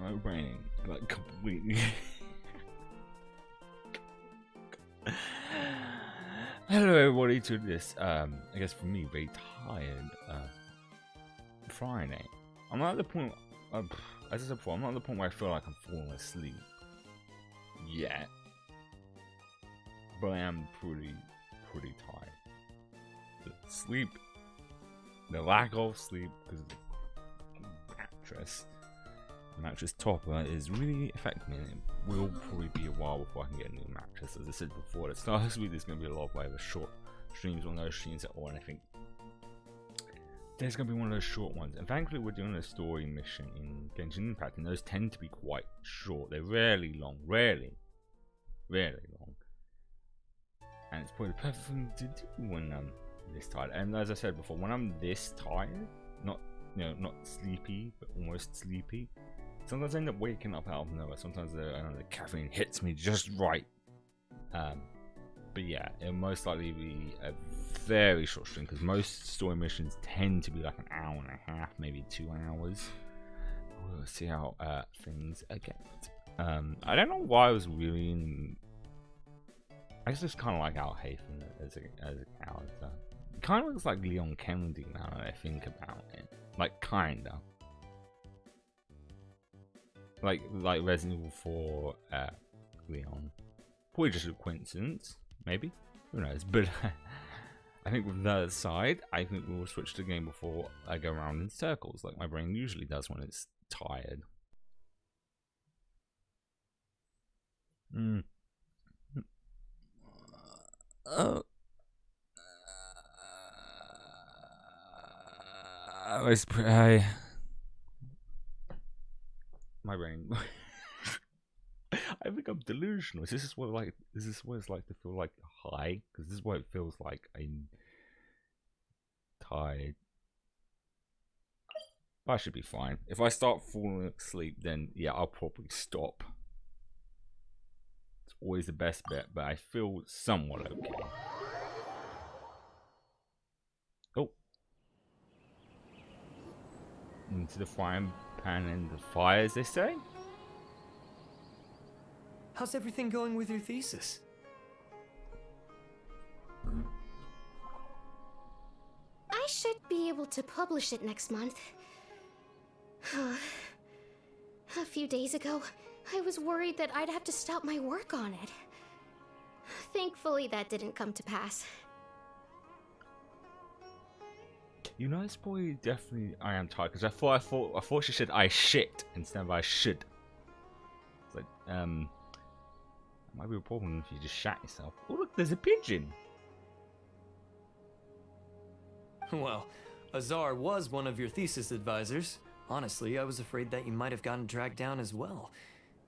My brain like completely. Hello everybody to this I guess for me very tired Friday. I'm not at the point as I said before, I'm not at the point where I feel like I'm falling asleep yet, but I am pretty tired. The lack of sleep because of the mattress topper is really affecting me, and it will probably be a while before I can get a new mattress. As I said before, at the start of this week there's going to be a lot of either short streams or no streams at all, and I think there's going to be one of those short ones. And thankfully we're doing a story mission in Genshin Impact, and those tend to be quite short. They're rarely long, rarely long, and it's probably the perfect thing to do when I'm this tired. And as I said before, when I'm this tired, not sleepy but almost sleepy, sometimes I end up waking up out of nowhere. Sometimes the caffeine hits me just right. But yeah, it'll most likely be a very short stream because most story missions tend to be like an hour and a half, maybe 2 hours. We'll see how things get. I don't know why I was really in. I just kind of like Al Hafen as a character. It kind of looks like Leon Kennedy now that I think about it. Like kinda. Like Resident Evil 4 Leon. Probably just a coincidence, maybe. Who knows? But I think with that aside, I think we will switch the game before I go around in circles, like my brain usually does when it's tired. My brain. I think I'm delusional. This is what it's like to feel like high, because this is what it feels like. I'm tired. I should be fine. If I start falling asleep, then yeah, I'll probably stop. It's always the best bet, but I feel somewhat okay. Oh. Into the frying pan and the fire, as they say. How's everything going with your thesis? I should be able to publish it next month. A few days ago, I was worried that I'd have to stop my work on it. Thankfully, that didn't come to pass. You know, it's probably definitely I am tired, because I thought she said I shit instead of I should. It's like it might be a problem if you just shat yourself. Oh look, there's a pigeon. Well, Azar was one of your thesis advisors. Honestly, I was afraid that you might have gotten dragged down as well.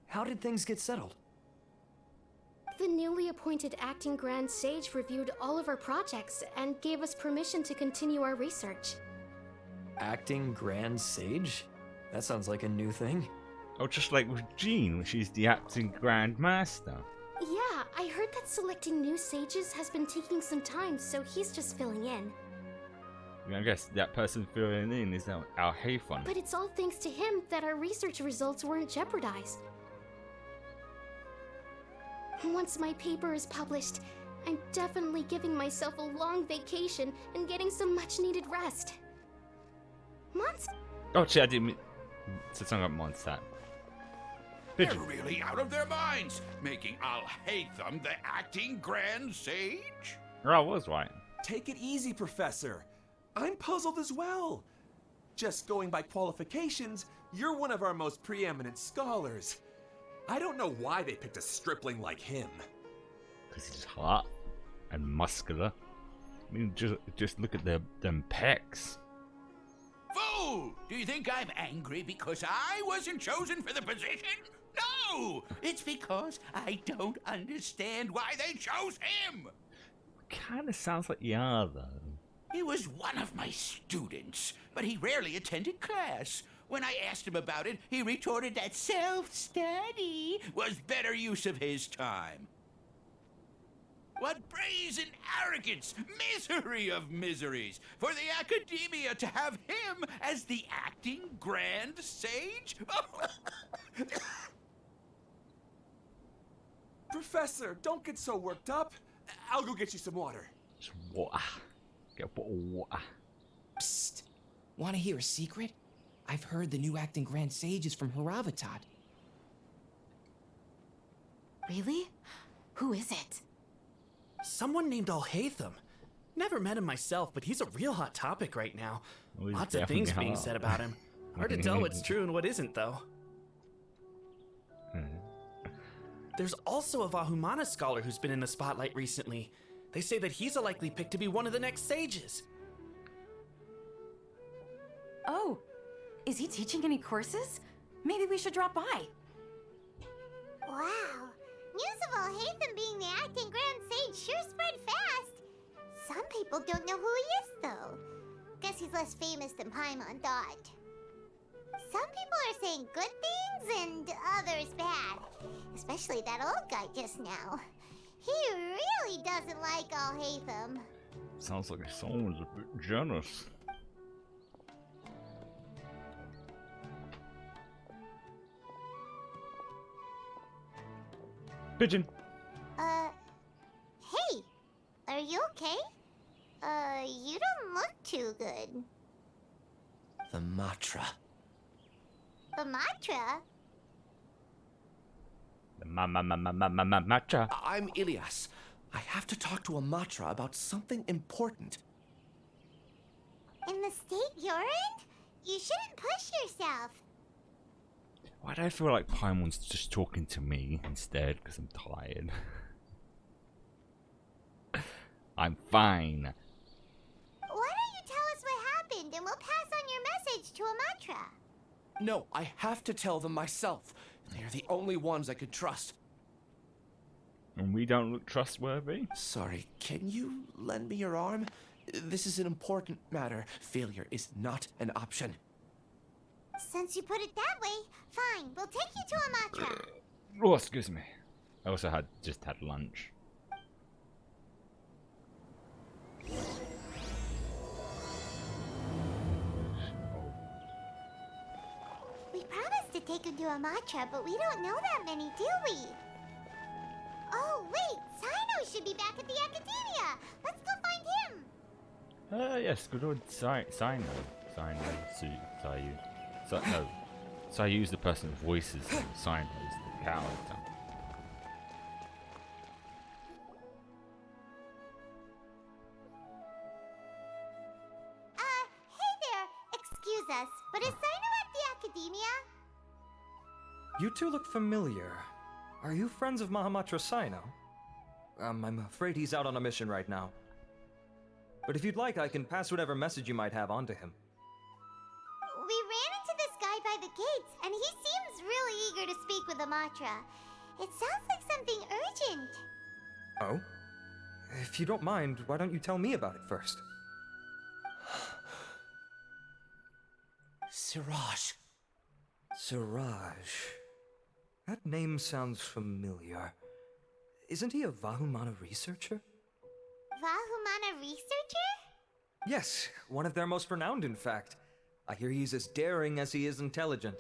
How did things get settled? The newly appointed acting Grand Sage reviewed all of our projects and gave us permission to continue our research. Acting Grand Sage? That sounds like a new thing. Oh, just like with Jean when she's the acting Grand Master. Yeah, I heard that selecting new sages has been taking some time, so he's just filling in. I mean, I guess that person filling in is our Haython. But it's all thanks to him that our research results weren't jeopardized. Once my paper is published, I'm definitely giving myself a long vacation and getting some much-needed rest. Oh, shit, I didn't mean to talk about Mondstadt. They're really out of their minds, making Al-Haytham the acting Grand Sage? Oh, I was right. Take it easy, Professor. I'm puzzled as well. Just going by qualifications, you're one of our most preeminent scholars. I don't know why they picked a stripling like him. Because he's hot and muscular. I mean, just look at them pecs. Fool! Do you think I'm angry because I wasn't chosen for the position? No! It's because I don't understand why they chose him! Kind of sounds like you are, though. He was one of my students, but he rarely attended class. When I asked him about it, he retorted that self-study was better use of his time. What brazen arrogance! Misery of miseries! For the academia to have him as the acting Grand Sage? Professor, don't get so worked up. I'll go get you some water. Just water. Get a bottle of water. Psst. Want to hear a secret? I've heard the new acting Grand Sage is from Haravatat. Really? Who is it? Someone named Al-Haytham. Never met him myself, but he's a real hot topic right now. Oh, he's Lots of things definitely being hot. said about him. Hard to tell what's true and what isn't, though. There's also a Vahumana scholar who's been in the spotlight recently. They say that he's a likely pick to be one of the next sages. Oh, is he teaching any courses? Maybe we should drop by. Wow. News of Al-Haytham being the acting Grand Sage sure spread fast. Some people don't know who he is, though. Guess he's less famous than Paimon thought. Some people are saying good things and others bad. Especially that old guy just now. He really doesn't like Al-Haytham. Sounds like someone's a bit jealous. Pigeon. Hey, are you okay? You don't look too good. The Matra. The Matra? The matcha. I'm Ilias. I have to talk to a Matra about something important. In the state you're in? You shouldn't push yourself. Why do I feel like Paimon's just talking to me instead? Because I'm tired. I'm fine. Why don't you tell us what happened and we'll pass on your message to a Matra? No, I have to tell them myself. They're the only ones I could trust. And we don't look trustworthy? Sorry, can you lend me your arm? This is an important matter. Failure is not an option. Since you put it that way, fine, we'll take you to a Matra. Oh, excuse me. I also just had lunch. We promised to take him to a Matra, but we don't know that many, do we? Oh, wait, Sino should be back at the Academia. Let's go find him. Yes, good old Sayu. No. Sayu's the person who voices him. Sino's the character. Hey there. Excuse us, but is Sino at the Academia? You two look familiar. Are you friends of Mahamatra Sino? I'm afraid he's out on a mission right now. But if you'd like, I can pass whatever message you might have on to him. We ran into this guy by the gates, and he seems really eager to speak with a Matra. It sounds like something urgent. Oh? If you don't mind, why don't you tell me about it first? Siraj. Siraj. That name sounds familiar. Isn't he a Vahumana researcher? Vahumana researcher? Yes, one of their most renowned, in fact. I hear he's as daring as he is intelligent.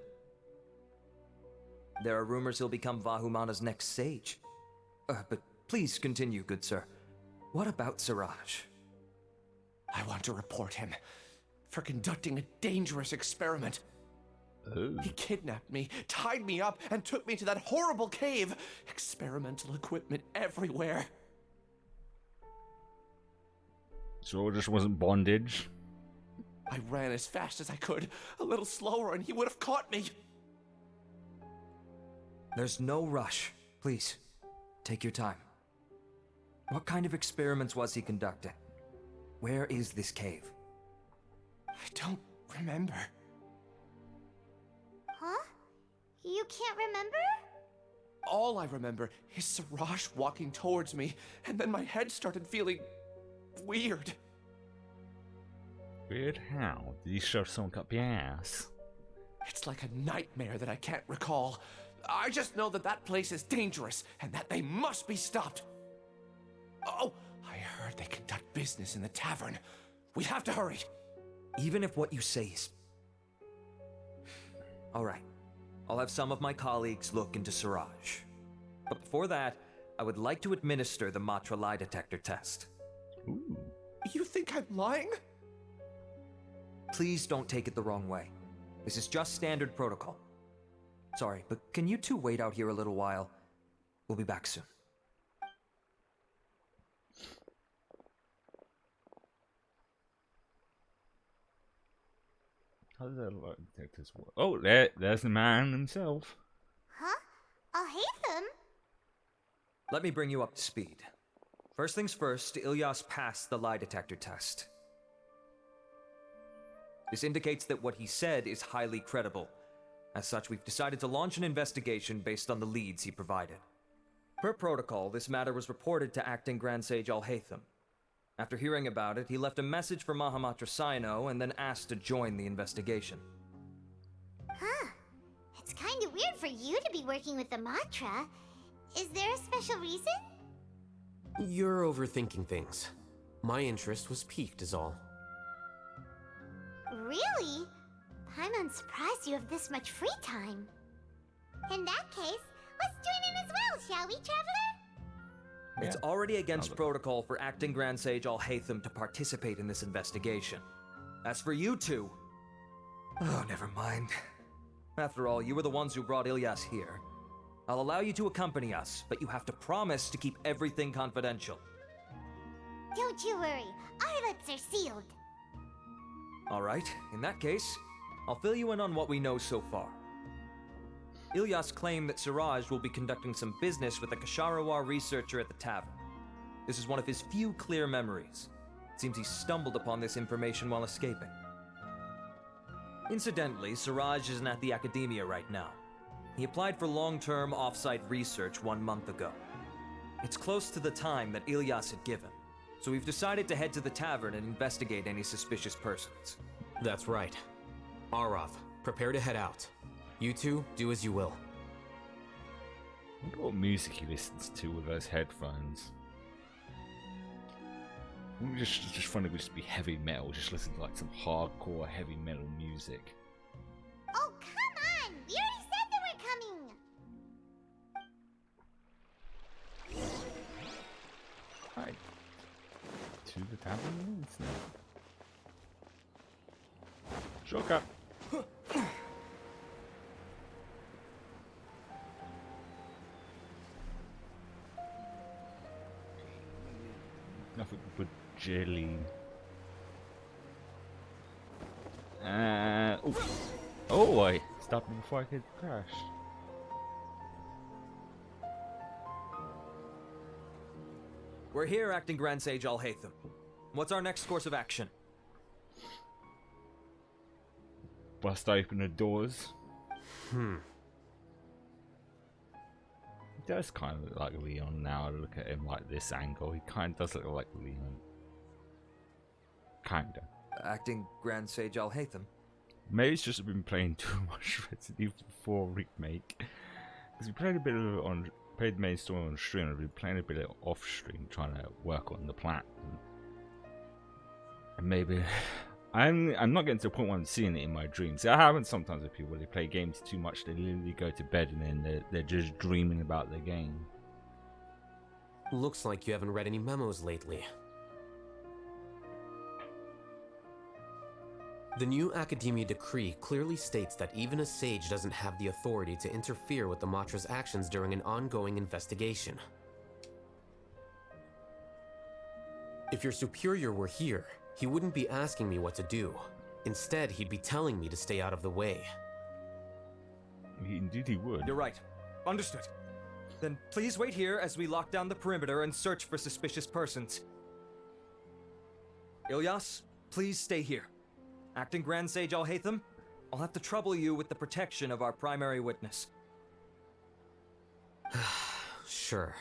There are rumors he'll become Vahumana's next sage. But please continue, good sir. What about Siraj? I want to report him for conducting a dangerous experiment. Oh. He kidnapped me, tied me up, and took me to that horrible cave. Experimental equipment everywhere. So it just wasn't bondage. I ran as fast as I could, a little slower, and he would have caught me. There's no rush. Please, take your time. What kind of experiments was he conducting? Where is this cave? I don't remember. Huh? You can't remember? All I remember is Siraj walking towards me, and then my head started feeling weird. Weird how? Did he shove something up your ass? It's like a nightmare that I can't recall. I just know that that place is dangerous, and that they must be stopped. Oh, I heard they conduct business in the tavern. We have to hurry. Even if what you say is... Alright, I'll have some of my colleagues look into Siraj. But before that, I would like to administer the Matra lie detector test. Ooh. You think I'm lying? Please don't take it the wrong way. This is just standard protocol. Sorry, but can you two wait out here a little while? We'll be back soon. How does that lie detectors work? Oh, there's the man himself. Huh? I'll hate them. Let me bring you up to speed. First things first, Ilyas passed the lie detector test. This indicates that what he said is highly credible. As such, we've decided to launch an investigation based on the leads he provided. Per protocol, this matter was reported to Acting Grand Sage Al-Haytham. After hearing about it, he left a message for Mahamatra Sino and then asked to join the investigation. Huh. It's kind of weird for you to be working with the Matra. Is there a special reason? You're overthinking things. My interest was piqued is all. Really? I'm surprised you have this much free time. In that case, let's join in as well, shall we, Traveler? It's already against protocol for Acting Grand Sage Al-Haytham to participate in this investigation. As for you two... Oh, never mind. After all, you were the ones who brought Ilyas here. I'll allow you to accompany us, but you have to promise to keep everything confidential. Don't you worry, our lips are sealed. Alright, in that case, I'll fill you in on what we know so far. Ilyas claimed that Siraj will be conducting some business with a Kasharawar researcher at the tavern. This is one of his few clear memories. It seems he stumbled upon this information while escaping. Incidentally, Siraj isn't at the academia right now. He applied for long-term off-site research 1 month ago. It's close to the time that Ilyas had given, so we've decided to head to the tavern and investigate any suspicious persons. That's right. Arav, prepare to head out. You two, do as you will. I wonder what music he listens to with those headphones. Wouldn't it just funny it would just be heavy metal, just listen to like some hardcore heavy metal music. Oh, come on! We already said that we're coming! Right. To the tavern now. Shortcut. Nothing but jelly. Oh, I stopped me before I could crash. We're here, Acting Grand Sage Al-Haytham. What's our next course of action? Bust open the doors. He does kind of look like Leon now. I look at him like this angle. He kind of does look like Leon. Kinda. Acting Grand Sage Al-Haytham? Maybe it's just been playing too much Resident Evil 4 remake. Because we played a bit of played the main story on stream. I've been playing a bit of off stream, trying to work on the plan. maybe I'm not getting to the point where I'm seeing it in my dreams. See, I haven't sometimes with people, they play games too much, they literally go to bed and then they're just dreaming about the game. Looks like you haven't read any memos lately. The new Academia decree clearly states that even a sage doesn't have the authority to interfere with the Matra's actions during an ongoing investigation. If your superior were here, he wouldn't be asking me what to do. Instead, he'd be telling me to stay out of the way. Indeed he would. You're right. Understood. Then please wait here as we lock down the perimeter and search for suspicious persons. Ilyas, please stay here. Acting Grand Sage Alhaitham, I'll have to trouble you with the protection of our primary witness. Sure.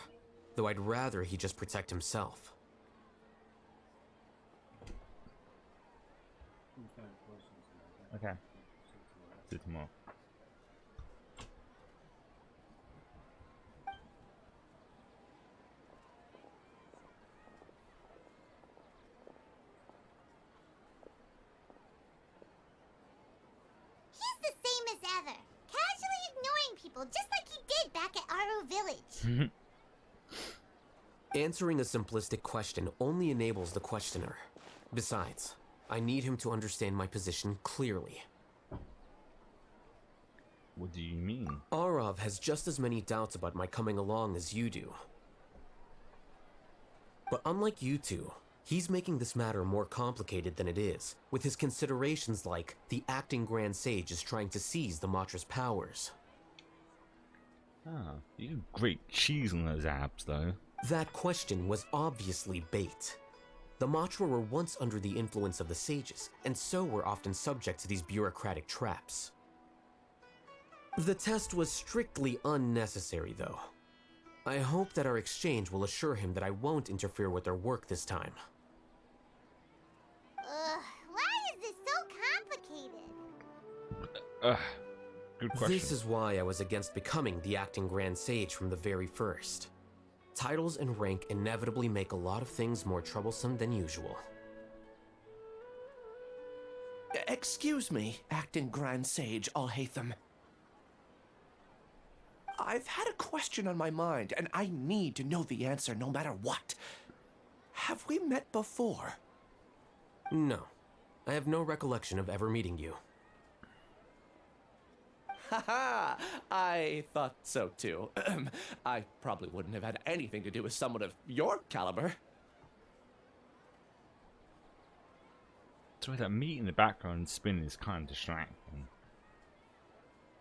Though I'd rather he just protect himself. Okay. See you tomorrow. He's the same as ever, casually ignoring people just like he did back at Aru Village. Answering a simplistic question only enables the questioner. Besides, I need him to understand my position clearly. What do you mean? Arav has just as many doubts about my coming along as you do. But unlike you two, he's making this matter more complicated than it is, with his considerations like the acting Grand Sage is trying to seize the Matra's powers. Ah, you got great cheese on those abs, though. That question was obviously bait. The Matra were once under the influence of the sages, and so were often subject to these bureaucratic traps. The test was strictly unnecessary, though. I hope that our exchange will assure him that I won't interfere with their work this time. Why is this so complicated? Good question. This is why I was against becoming the acting Grand Sage from the very first. Titles and rank inevitably make a lot of things more troublesome than usual. Excuse me, acting Grand Sage Alhaitham. I've had a question on my mind, and I need to know the answer no matter what. Have we met before? No. I have no recollection of ever meeting you. Haha, I thought so too. I probably wouldn't have had anything to do with someone of your caliber. So that meat in the background spin is kind of distracting.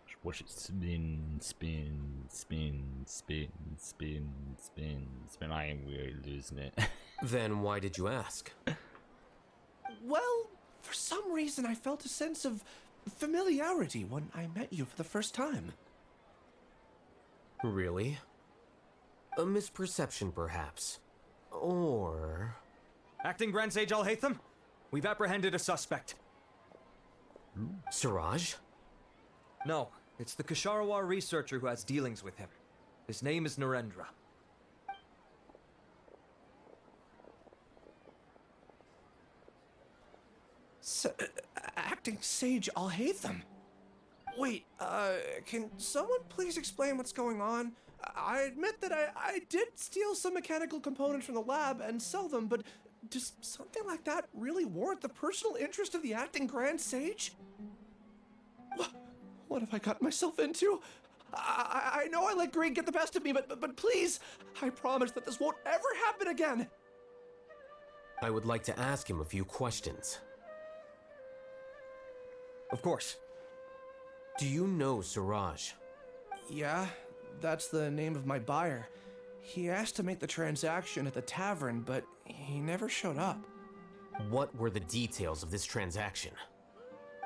Just watch it spin, spin, spin, spin, spin, spin, spin. I am really losing it. Then why did you ask? Well, for some reason I felt a sense of familiarity when I met you for the first time. Really? A misperception, perhaps. Or... Acting Grand Sage Alhaitham, we've apprehended a suspect. Siraj? No, it's the Kasharawar researcher who has dealings with him. His name is Narendra. Acting Sage Alhaitham? Wait, can someone please explain what's going on? I admit that I did steal some mechanical components from the lab and sell them, but does something like that really warrant the personal interest of the acting Grand Sage? What have I gotten myself into? I know I let greed get the best of me, but please, I promise that this won't ever happen again. I would like to ask him a few questions. Of course. Do you know Siraj? Yeah, that's the name of my buyer. He asked to make the transaction at the tavern, but he never showed up. What were the details of this transaction?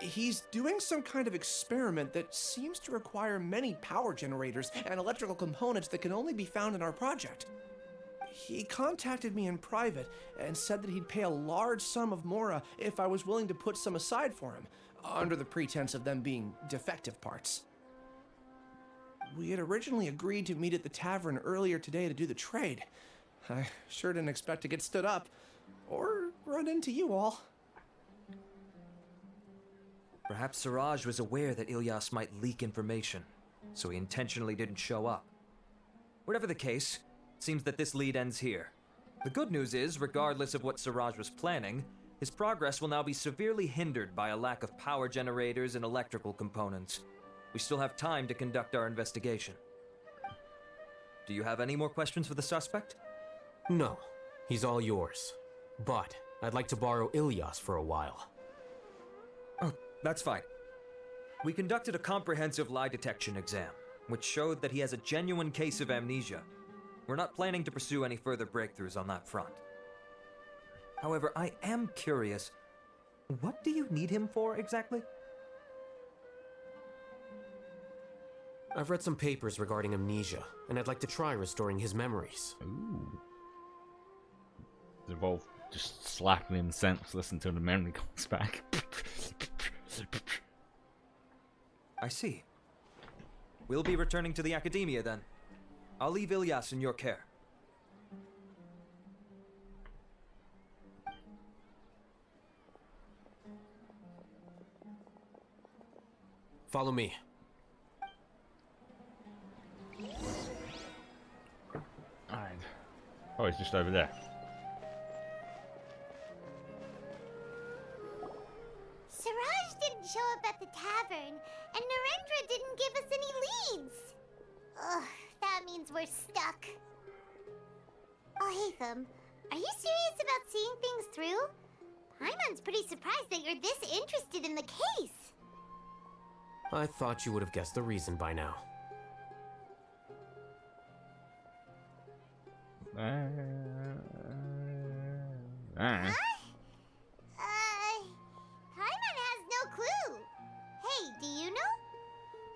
He's doing some kind of experiment that seems to require many power generators and electrical components that can only be found in our project. He contacted me in private and said that he'd pay a large sum of Mora if I was willing to put some aside for him, under the pretense of them being defective parts. We had originally agreed to meet at the tavern earlier today to do the trade. I sure didn't expect to get stood up, or run into you all. Perhaps Siraj was aware that Ilyas might leak information, so he intentionally didn't show up. Whatever the case, it seems that this lead ends here. The good news is, regardless of what Siraj was planning, his progress will now be severely hindered by a lack of power generators and electrical components. We still have time to conduct our investigation. Do you have any more questions for the suspect? No, he's all yours. But I'd like to borrow Ilyas for a while. Oh, that's fine. We conducted a comprehensive lie detection exam, which showed that he has a genuine case of amnesia. We're not planning to pursue any further breakthroughs on that front. However, I am curious, what do you need him for exactly? I've read some papers regarding amnesia, and I'd like to try restoring his memories. Ooh. Does it involve just slapping him senseless until the memory comes back? I see. We'll be returning to the academia then. I'll leave Ilyas in your care. Follow me. Alright. Oh, he's just over there. Siraj didn't show up at the tavern, and Narendra didn't give us any leads. Ugh, that means we're stuck. Oh, Hatham, are you serious about seeing things through? Paimon's pretty surprised that you're this interested in the case. I thought you would have guessed the reason by now. Paimon has no clue. Hey, do you know?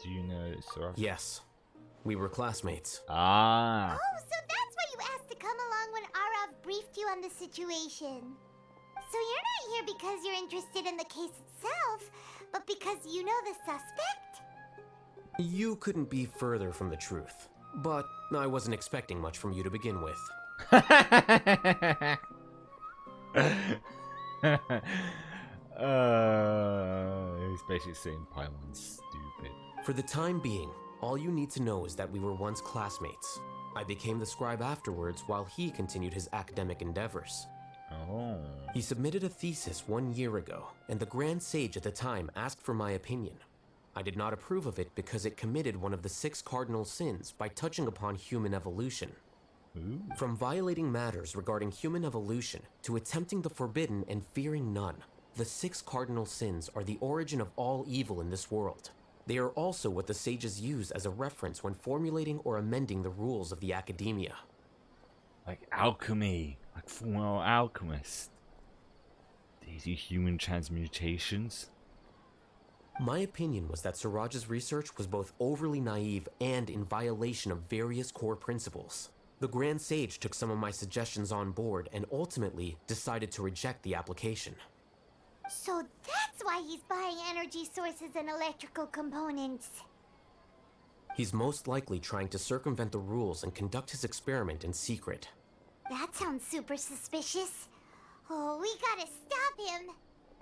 Do you know Siraj? Yes. We were classmates. Ah. Oh, so that's why you asked to come along when Arav briefed you on the situation. So you're not here because you're interested in the case itself, but because you know the suspect? You couldn't be further from the truth. But I wasn't expecting much from you to begin with. He's basically saying Paimon's stupid. For the time being, all you need to know is that we were once classmates. I became the scribe afterwards while he continued his academic endeavors. Oh. He submitted a thesis 1 year ago, and the Grand Sage at the time asked for my opinion. I did not approve of it because it committed one of the 6 cardinal sins by touching upon human evolution. Ooh. From violating matters regarding human evolution to attempting the forbidden and fearing none, the 6 cardinal sins are the origin of all evil in this world. They are also what the sages use as a reference when formulating or amending the rules of the academia. Like alchemy, like full alchemist. These are human transmutations. My opinion was that Siraj's research was both overly naive and in violation of various core principles. The Grand Sage took some of my suggestions on board and ultimately decided to reject the application. So that's why he's buying energy sources and electrical components. He's most likely trying to circumvent the rules and conduct his experiment in secret. That sounds super suspicious. Oh, we gotta stop him.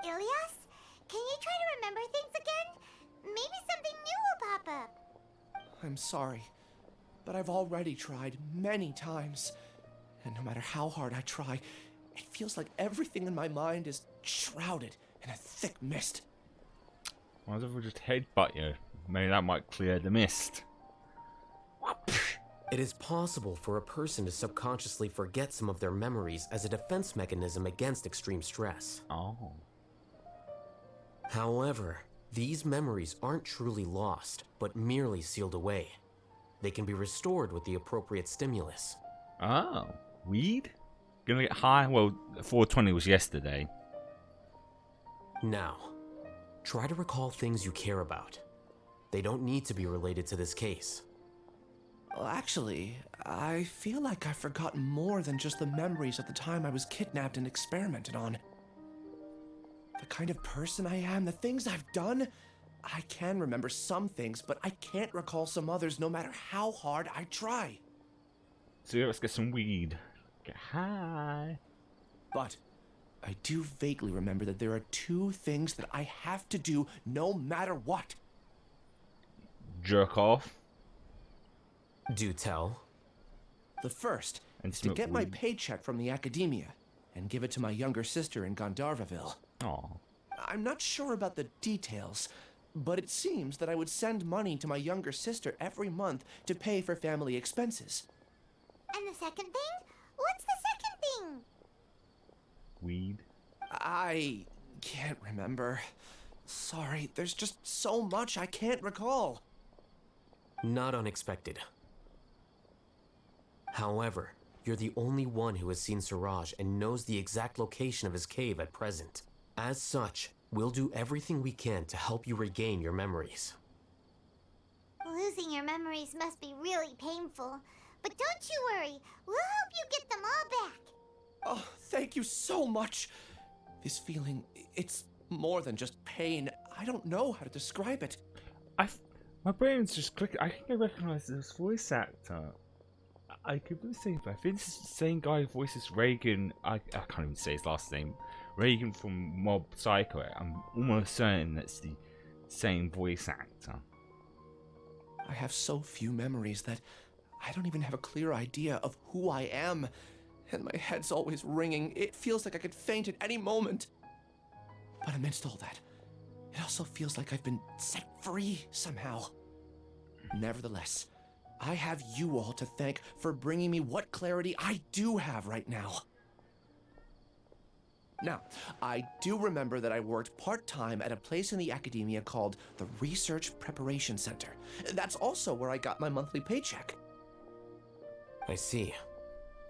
Ilyas, can you try to remember things again? Maybe something new will pop up. I'm sorry, but I've already tried many times. And no matter how hard I try, it feels like everything in my mind is shrouded in a thick mist. Why don't we just headbutt you? Maybe that might clear the mist. It is possible for a person to subconsciously forget some of their memories as a defense mechanism against extreme stress. Oh. However, these memories aren't truly lost, but merely sealed away. They can be restored with the appropriate stimulus. Oh. Weed? Gonna get high? Well, 420 was yesterday. Now, try to recall things you care about. They don't need to be related to this case. Well, actually, I feel like I've forgotten more than just the memories of the time I was kidnapped and experimented on. The kind of person I am, the things I've done, I can remember some things, but I can't recall some others no matter how hard I try. So yeah, let's get some weed. Get high. But I do vaguely remember that there are two things that I have to do no matter what. Jerk off. Do tell. The first And is to smoke get my weed. paycheck from the academia and give it to my younger sister in Gandharvaville. Aw. I'm not sure about the details, but it seems that I would send money to my younger sister every month to pay for family expenses. And the second thing? What's the second thing? Weed. I can't remember. Sorry, there's just so much I can't recall. Not unexpected. However, you're the only one who has seen Suraj and knows the exact location of his cave at present. As such, we'll do everything we can to help you regain your memories. Losing your memories must be really painful. But don't you worry, we'll help you get them all back. Oh, thank you so much. This feeling, it's more than just pain. I don't know how to describe it. My brain's just clicking. I think I recognize this voice actor. I could be saying, but I think it's the same guy who voices Reagan. I can't even say his last name. Reagan from Mob Psycho. I'm almost certain that's the same voice actor. I have so few memories that I don't even have a clear idea of who I am. And my head's always ringing. It feels like I could faint at any moment. But amidst all that, it also feels like I've been set free somehow. Nevertheless, I have you all to thank for bringing me what clarity I do have right now. Now, I do remember that I worked part-time at a place in the academia called the Research Preparation Center. That's also where I got my monthly paycheck. I see.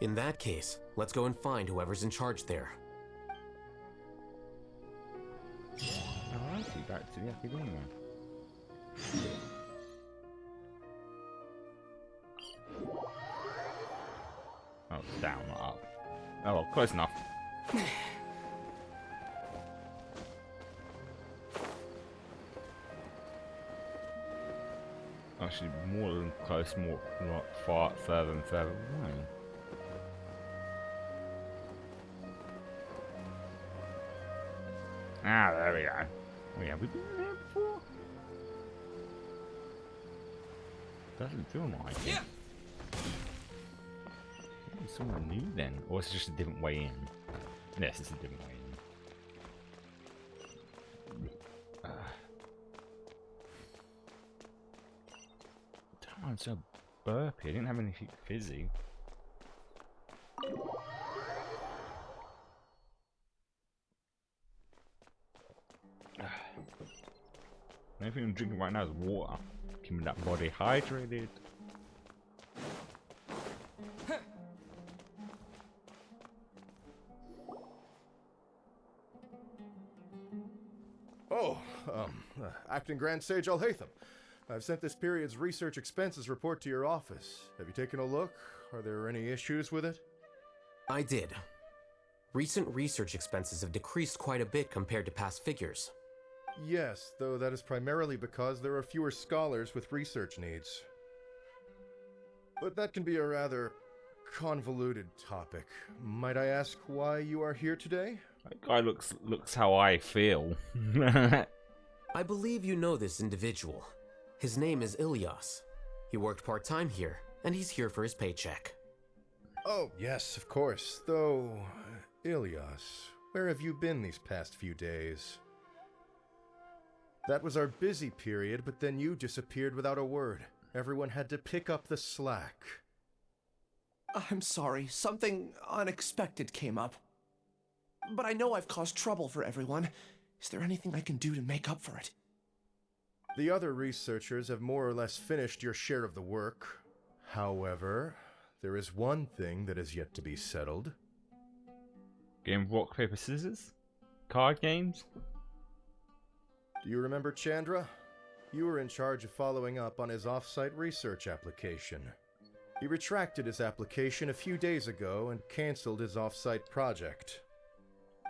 In that case, let's go and find whoever's in charge there. Alrighty, back to the academia. Oh, it's down, not up. Oh well, close enough. Actually, more than close, more far, further and further away. Ah, there we go. Oh, yeah, we've been there before. Doesn't feel like it. Maybe somewhere new then, or it's just a different way in. Yes, it's a different way in. I'm so burpy. I didn't have anything fizzy. The only thing I'm drinking right now is water. Keeping that body hydrated. Oh, Acting Grand Sage Alhaitham. I've sent this period's research expenses report to your office. Have you taken a look? Are there any issues with it? I did. Recent research expenses have decreased quite a bit compared to past figures. Yes, though that is primarily because there are fewer scholars with research needs. But that can be a rather convoluted topic. Might I ask why you are here today? That guy looks how I feel. I believe you know this individual. His name is Ilyas. He worked part-time here, and he's here for his paycheck. Oh, yes, of course. Though, Ilyas, where have you been these past few days? That was our busy period, but then you disappeared without a word. Everyone had to pick up the slack. I'm sorry, something unexpected came up. But I know I've caused trouble for everyone. Is there anything I can do to make up for it? The other researchers have more or less finished your share of the work. However, there is one thing that is yet to be settled. Game of rock, paper, scissors? Card games? Do you remember Chandra? You were in charge of following up on his off-site research application. He retracted his application a few days ago and cancelled his off-site project.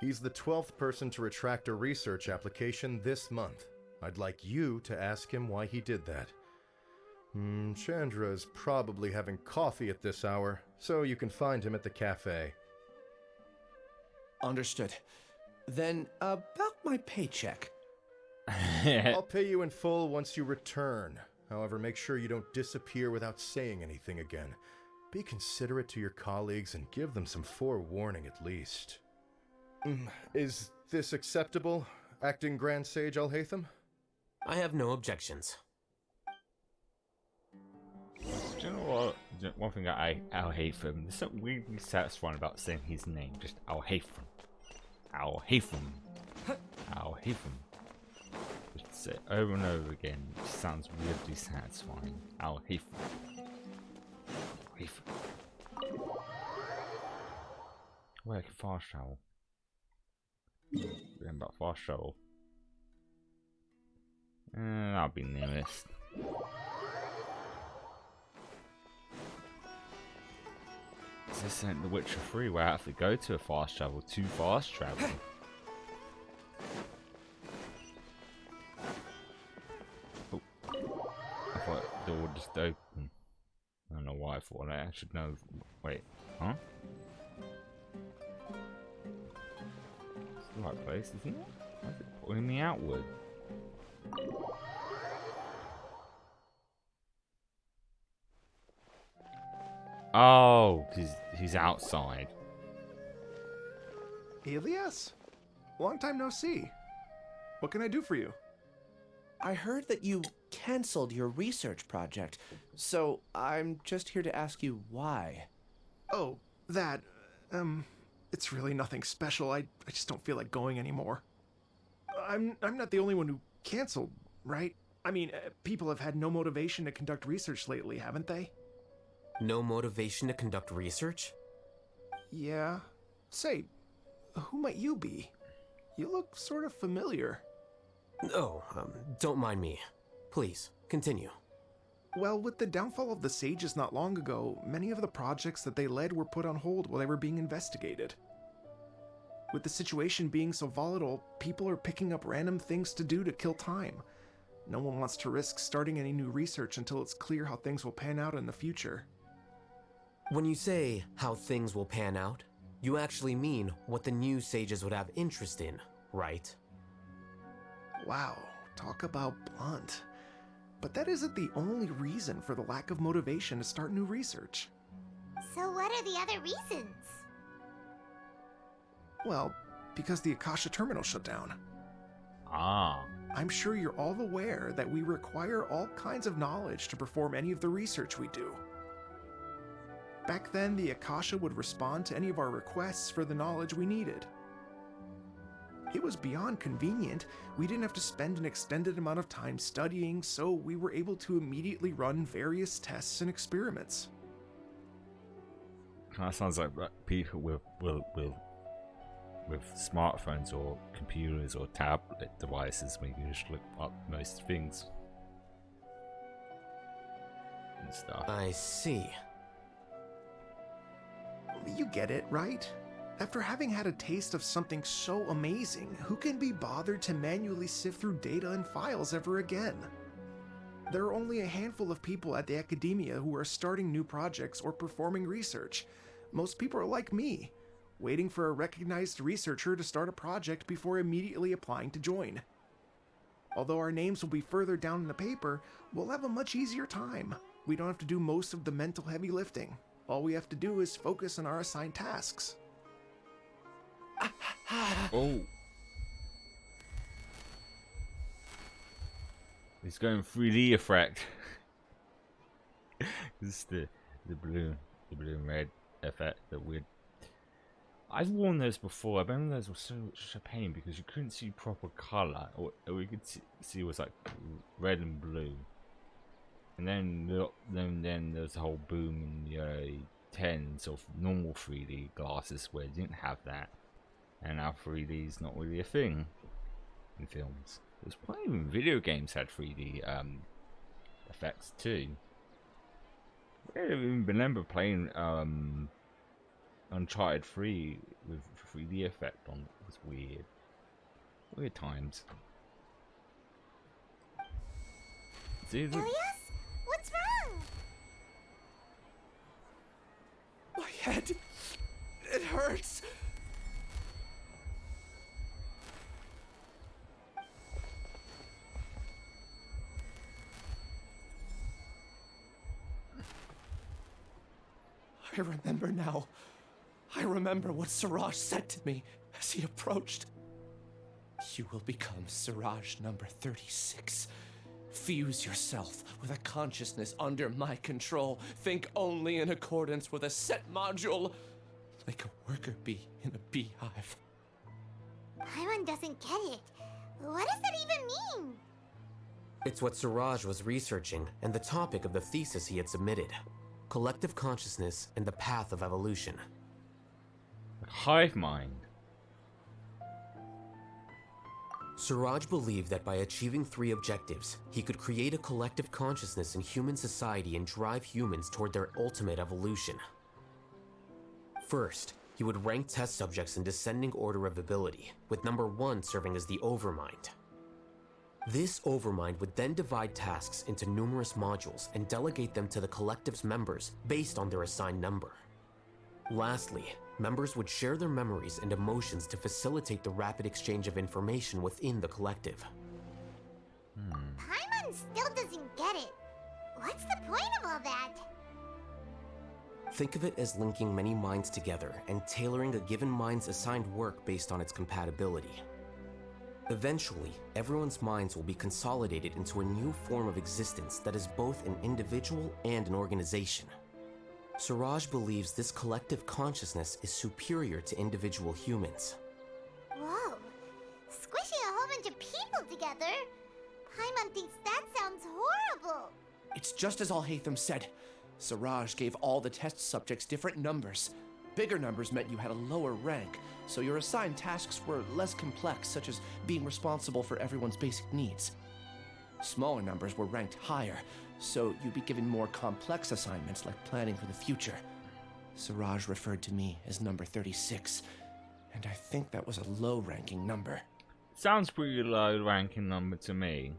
He's the 12th person to retract a research application this month. I'd like you to ask him why he did that. Chandra is probably having coffee at this hour, so you can find him at the cafe. Understood. Then, about my paycheck. I'll pay you in full once you return. However, make sure you don't disappear without saying anything again. Be considerate to your colleagues and give them some forewarning at least. Is this acceptable, Acting Grand Sage Alhaitham? I have no objections. Do you know what? One thing that Alhaitham, there's something weirdly satisfying about saying his name. Just Alhaitham. Alhaitham. Alhaitham. Just say it over and over again. It sounds weirdly satisfying. Alhaitham. Alhaitham. Where can fast travel? Remember about fast travel. That'll be nearest. This isn't The Witcher 3 where I have to go to a fast travel to fast travel. Oh. I thought the door just opened. I don't know why I thought that. I should know. Wait, huh? It's the right place, isn't it? Why is it pulling me outward? Oh, because he's outside. Elias? Long time no see. What can I do for you? I heard that you canceled your research project, so I'm just here to ask you why. Oh, that. It's really nothing special. I just don't feel like going anymore. I'm not the only one who canceled, right? I mean, people have had no motivation to conduct research lately, haven't they? No motivation to conduct research? Yeah. Say, who might you be? You look sort of familiar. Oh, don't mind me. Please, continue. Well, with the downfall of the Sages not long ago, many of the projects that they led were put on hold while they were being investigated. With the situation being so volatile, people are picking up random things to do to kill time. No one wants to risk starting any new research until it's clear how things will pan out in the future. When you say how things will pan out, you actually mean what the new sages would have interest in, right? Wow, talk about blunt. But that isn't the only reason for the lack of motivation to start new research. So what are the other reasons? Well, because the Akasha terminal shut down. Ah. I'm sure you're all aware that we require all kinds of knowledge to perform any of the research we do. Back then, the Akasha would respond to any of our requests for the knowledge we needed. It was beyond convenient. We didn't have to spend an extended amount of time studying, so we were able to immediately run various tests and experiments. That sounds like people with smartphones or computers or tablet devices when you just look up most things and stuff. I see. You get it, right? After having had a taste of something so amazing, who can be bothered to manually sift through data and files ever again? There are only a handful of people at the academia who are starting new projects or performing research. Most people are like me, waiting for a recognized researcher to start a project before immediately applying to join. Although our names will be further down in the paper, we'll have a much easier time. We don't have to do most of the mental heavy lifting. All we have to do is focus on our assigned tasks. Oh. It's going 3D effect. This is the blue and red effect that weird. I've worn those before. I remember those were such a pain because you couldn't see proper color. Or we could see it was like red and blue. And then there's the whole boom in the early 10s of normal 3D glasses where you didn't have that. And now 3D is not really a thing in films. There's probably even video games had 3D effects too. I even remember playing Uncharted 3 with 3D effect on. It was weird. Weird times. See, Elias? What's wrong? My head. It hurts. I remember now. I remember what Siraj said to me as he approached. You will become Siraj number 36. Fuse yourself with a consciousness under my control. Think only in accordance with a set module, like a worker bee in a beehive. Paimon doesn't get it. What does that even mean? It's what Siraj was researching and the topic of the thesis he had submitted. Collective consciousness and the path of evolution. Hive mind. Siraj believed that by achieving 3 objectives, he could create a collective consciousness in human society and drive humans toward their ultimate evolution. First, he would rank test subjects in descending order of ability, with number 1 serving as the Overmind. This Overmind would then divide tasks into numerous modules and delegate them to the collective's members based on their assigned number. Lastly, members would share their memories and emotions to facilitate the rapid exchange of information within the collective. Paimon still doesn't get it. What's the point of all that? Think of it as linking many minds together and tailoring a given mind's assigned work based on its compatibility. Eventually, everyone's minds will be consolidated into a new form of existence that is both an individual and an organization. Siraj believes this collective consciousness is superior to individual humans. Whoa. Squishing a whole bunch of people together? Paimon thinks that sounds horrible. It's just as Al-Haytham said. Siraj gave all the test subjects different numbers. Bigger numbers meant you had a lower rank, so your assigned tasks were less complex, such as being responsible for everyone's basic needs. Smaller numbers were ranked higher, so you'd be given more complex assignments like planning for the future. Siraj referred to me as number 36, and I think that was a low-ranking number. Sounds pretty low-ranking number to me.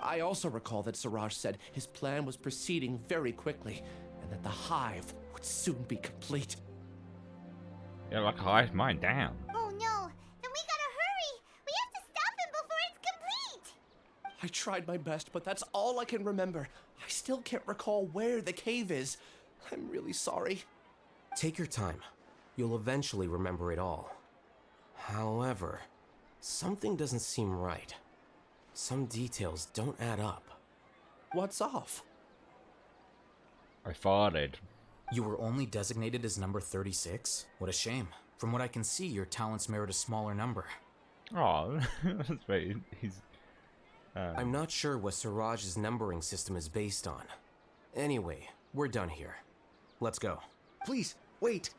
I also recall that Siraj said his plan was proceeding very quickly, and that the hive would soon be complete. Yeah, like a hive mind, damn. Oh no, then we gotta hurry. We have to stop him before it's complete. I tried my best, but that's all I can remember. I still can't recall where the cave is. I'm really sorry. Take your time. You'll eventually remember it all. However, something doesn't seem right. Some details don't add up. What's off? I farted. You were only designated as number 36? What a shame. From what I can see, your talents merit a smaller number. Oh, that's right. He's. I'm not sure what Siraj's numbering system is based on. Anyway, we're done here. Let's go. Please, wait.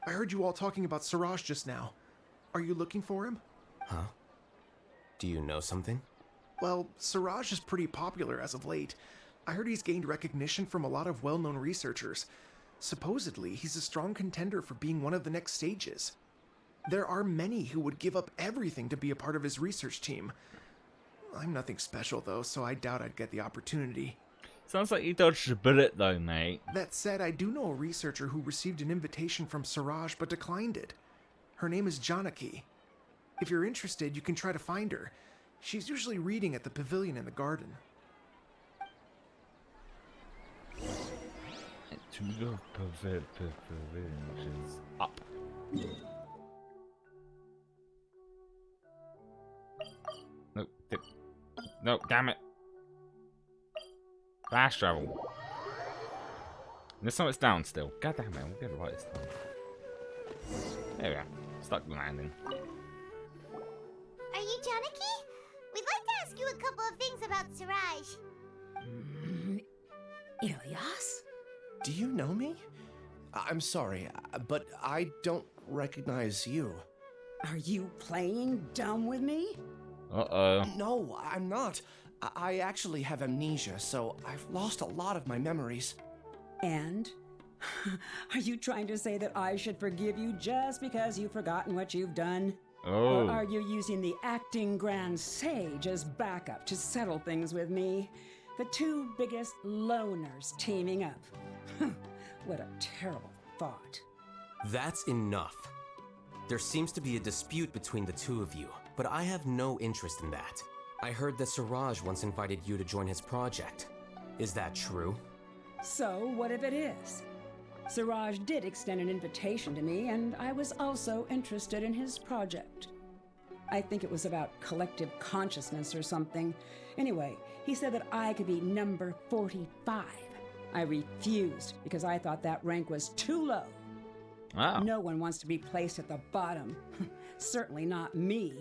I heard you all talking about Siraj just now. Are you looking for him? Huh? Do you know something? Well, Siraj is pretty popular as of late. I heard he's gained recognition from a lot of well-known researchers. Supposedly, he's a strong contender for being one of the next sages. There are many who would give up everything to be a part of his research team. I'm nothing special though, so I doubt I'd get the opportunity. Sounds like you dodged a bullet though, mate. That said, I do know a researcher who received an invitation from Siraj but declined it. Her name is Janaki. If you're interested, you can try to find her. She's usually reading at the pavilion in the garden. To the pavilion, which is up. No, no, damn it. Fast travel. This time it's down still. God damn it, we'll get it right this time. There we are. Stuck landing. Are you Janaki? We'd like to ask you a couple of things about Siraj. Ilyas? Do you know me? I'm sorry, but I don't recognize you. Are you playing dumb with me? Uh-oh. No, I'm not. I actually have amnesia, so I've lost a lot of my memories. And? Are you trying to say that I should forgive you just because you've forgotten what you've done? Oh. Or are you using the acting Grand Sage as backup to settle things with me? The two biggest loners teaming up. What a terrible thought. That's enough. There seems to be a dispute between the two of you, but I have no interest in that. I heard that Siraj once invited you to join his project. Is that true? So, what if it is? Siraj did extend an invitation to me, and I was also interested in his project. I think it was about collective consciousness or something. Anyway, he said that I could be number 45. I refused because I thought that rank was too low. Wow. No one wants to be placed at the bottom. Certainly not me.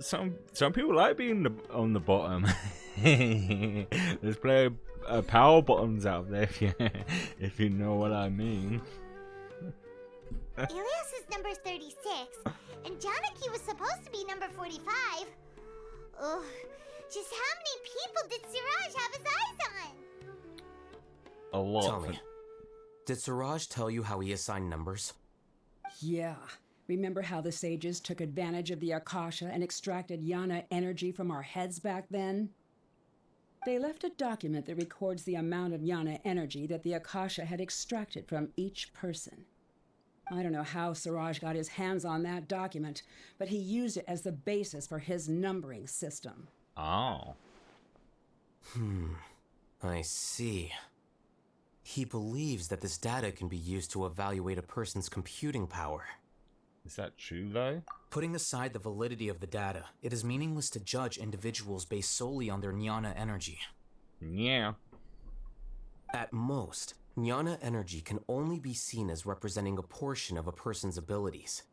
Some people like being on the bottom. There's plenty of power bottoms out there, if you know what I mean. Ilias is number 36, and Janaki was supposed to be number 45. Ugh, just how many people did Siraj have his eyes on? A lot. Tell me, did Siraj tell you how he assigned numbers? Yeah. Remember how the sages took advantage of the Akasha and extracted Yana energy from our heads back then? They left a document that records the amount of Yana energy that the Akasha had extracted from each person. I don't know how Siraj got his hands on that document, but he used it as the basis for his numbering system. Oh. I see. He believes that this data can be used to evaluate a person's computing power. Is that true, though? Putting aside the validity of the data, it is meaningless to judge individuals based solely on their jnana energy. Yeah. At most, jnana energy can only be seen as representing a portion of a person's abilities.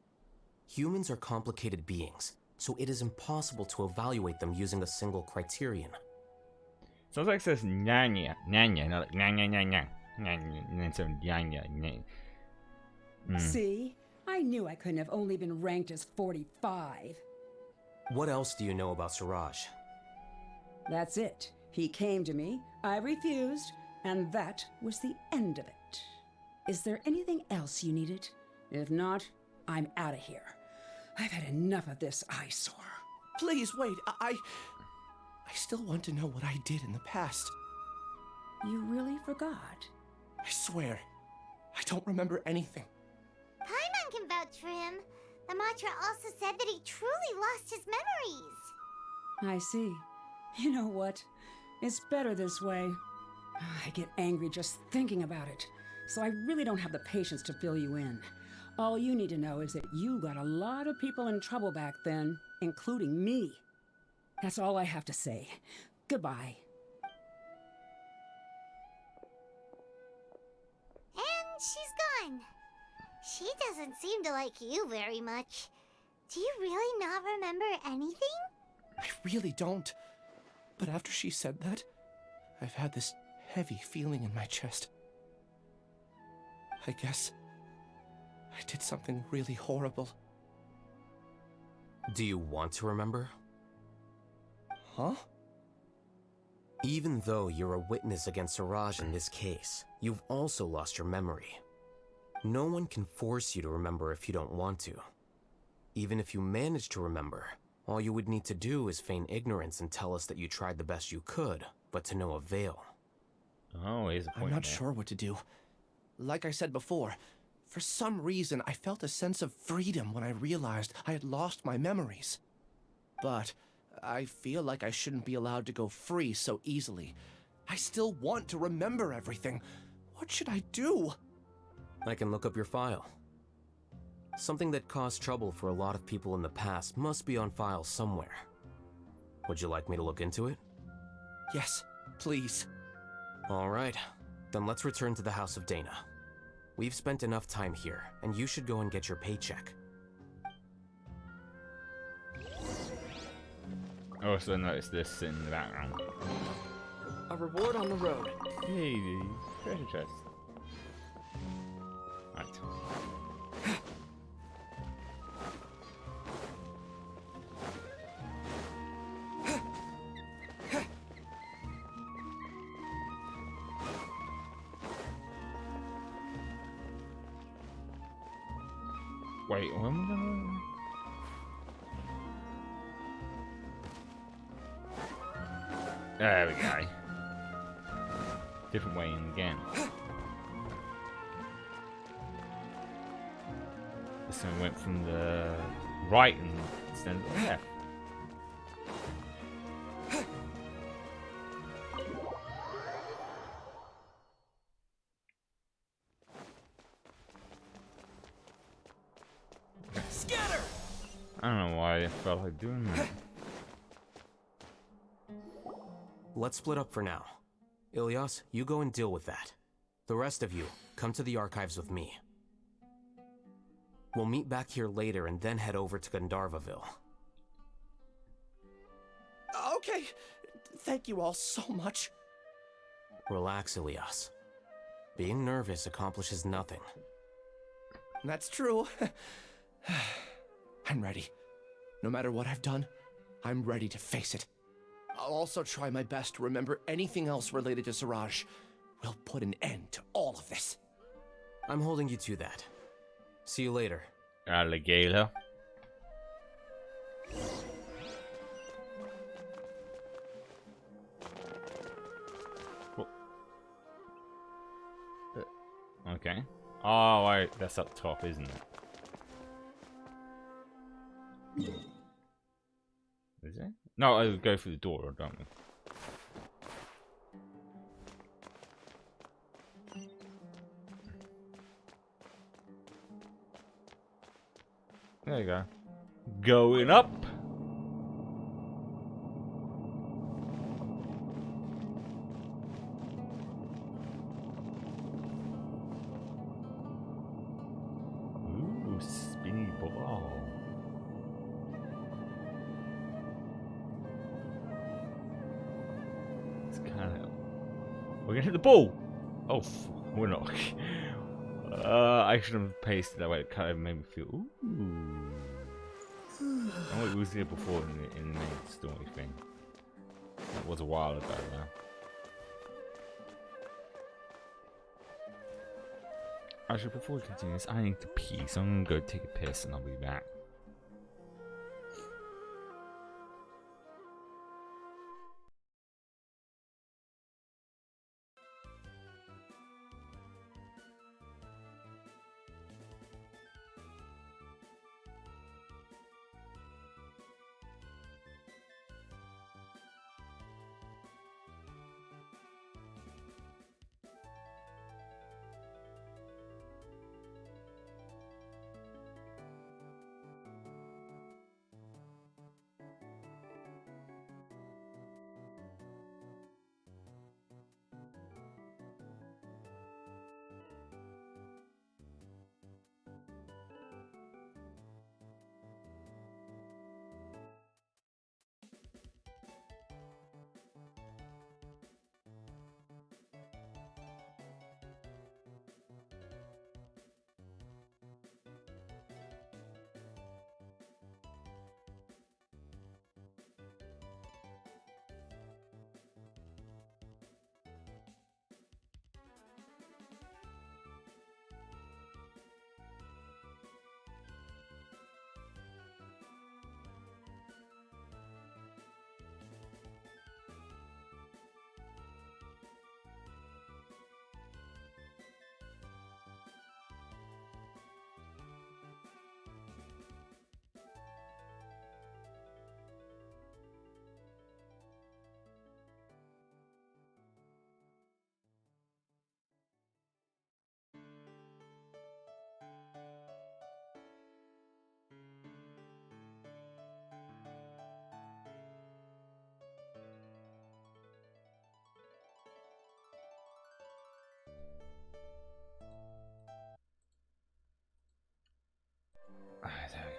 Humans are complicated beings, so it is impossible to evaluate them using a single criterion. Sounds like it says nyanya, nyanya, not like nyanya, nyanya, nyanya, and then some nyanya, nyanya. See? I knew I couldn't have only been ranked as 45. What else do you know about Siraj? That's it. He came to me, I refused, and that was the end of it. Is there anything else you needed? If not, I'm out of here. I've had enough of this eyesore. Please wait. I still want to know what I did in the past. You really forgot? I swear, I don't remember anything. Paimon can vouch for him. The mantra also said that he truly lost his memories. I see. You know what? It's better this way. I get angry just thinking about it, so I really don't have the patience to fill you in. All you need to know is that you got a lot of people in trouble back then, including me. That's all I have to say. Goodbye. And she's gone. She doesn't seem to like you very much. Do you really not remember anything? I really don't. But after she said that, I've had this heavy feeling in my chest. I guess I did something really horrible. Do you want to remember? Huh? Even though you're a witness against Siraj in this case, you've also lost your memory. No one can force you to remember if you don't want to. Even if you manage to remember, all you would need to do is feign ignorance and tell us that you tried the best you could, but to no avail. Oh, here's a point. I'm not there. sure what to do. Like I said before, for some reason I felt a sense of freedom when I realized I had lost my memories. But I feel like I shouldn't be allowed to go free so easily. I still want to remember everything. What should I do? I can look up your file. Something that caused trouble for a lot of people in the past must be on file somewhere. Would you like me to look into it? Yes, please. All right, then let's return to the House of Dana. We've spent enough time here, and you should go and get your paycheck. I also noticed this in the background. A reward on the road. Hey, treasure chest. Right. Wait, when am I gonna... There we go. Different way in again. This one went from the right instead of the left. I don't know why I felt like doing that. Let's split up for now. Ilyas, you go and deal with that. The rest of you, come to the archives with me. We'll meet back here later and then head over to Gandharvaville. Okay. Thank you all so much. Relax, Ilyas. Being nervous accomplishes nothing. That's true. I'm ready. No matter what I've done, I'm ready to face it. I'll also try my best to remember anything else related to Siraj. We'll put an end to all of this. I'm holding you to that. See you later. Alligator. Okay. Oh, wait, that's up top, isn't it? Is it? No, I'll go through the door, don't we? There you go. Going up. Ooh, spinny ball. It's kind of. We're gonna hit the ball. Oh, we're not. I should have pasted that way. It kind of made me feel. Ooh. Oh, it was here before in the main story thing. That was a while ago now. Actually, before we continue this, I need to pee, so I'm gonna go take a piss and I'll be back.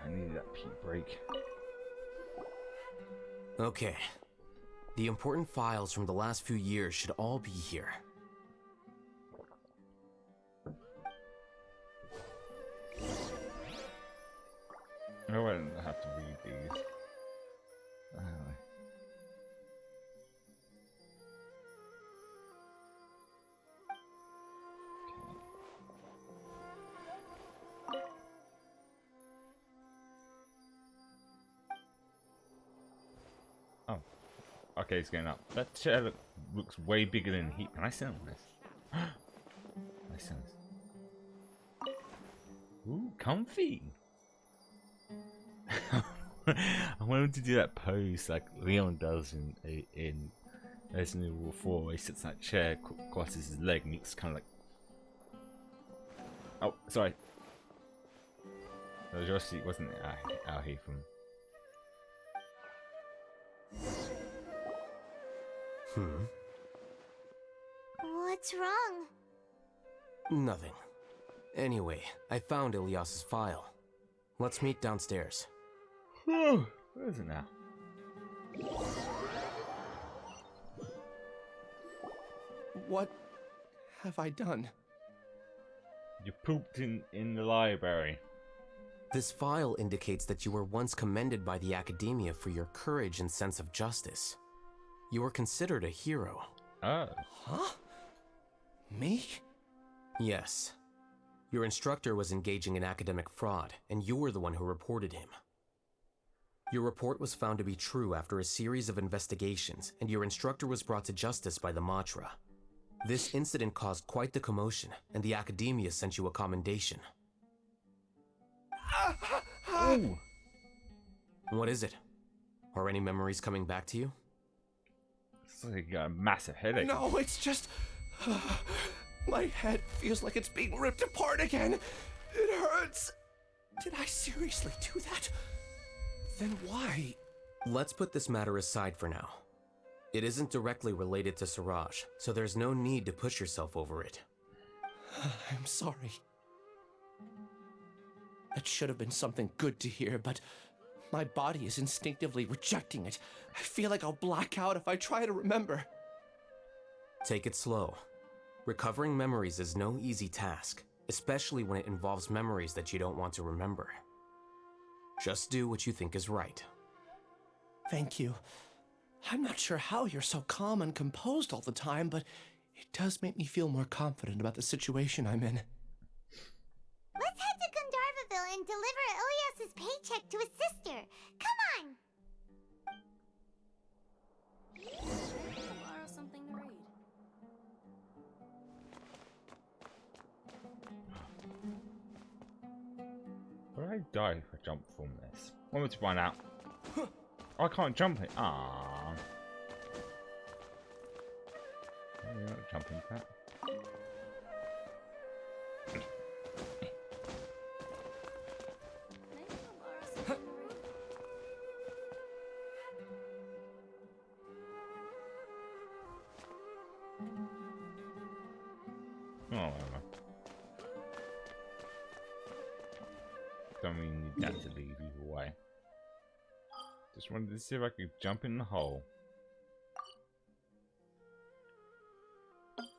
I needed that pee break. Okay. The important files from the last few years should all be here. I wouldn't have to read these. Okay, it's going up. That chair looks way bigger than he. Can I sit on this? Can I sit on this? Ooh, comfy. I want him to do that pose like Leon does in Resident Evil 4, where he sits in that chair, crosses his leg, and it's kind of like. Oh, sorry. That was your seat, wasn't it, Al-Heatham? What's wrong? Nothing. Anyway, I found Ilyas's file. Let's meet downstairs. Where is it now? What have I done? You pooped in the library. This file indicates that you were once commended by the Academia for your courage and sense of justice. You were considered a hero. Oh. Huh? Me? Yes. Your instructor was engaging in academic fraud, and you were the one who reported him. Your report was found to be true after a series of investigations, and your instructor was brought to justice by the Matra. This incident caused quite the commotion, and the Academia sent you a commendation. Ooh. What is it? Are any memories coming back to you? It's like you got a massive headache. No, it's just... my head feels like it's being ripped apart again. It hurts. Did I seriously do that? Then why? Let's put this matter aside for now. It isn't directly related to Siraj, so there's no need to push yourself over it. I'm sorry. That should have been something good to hear, but my body is instinctively rejecting it. I feel like I'll black out if I try to remember. Take it slow. Recovering memories is no easy task, especially when it involves memories that you don't want to remember. Just do what you think is right. Thank you. I'm not sure how you're so calm and composed all the time, but it does make me feel more confident about the situation I'm in. Let's head to Gandharvaville and deliver Ilyas's paycheck to his sister. Come on! Borrow something to read. Would I die if I jump from this? I want to find out. I can't jump it. Ah. You're not jumping that. Oh, whatever. Don't really need that to leave either way. Just wanted to see if I could jump in the hole.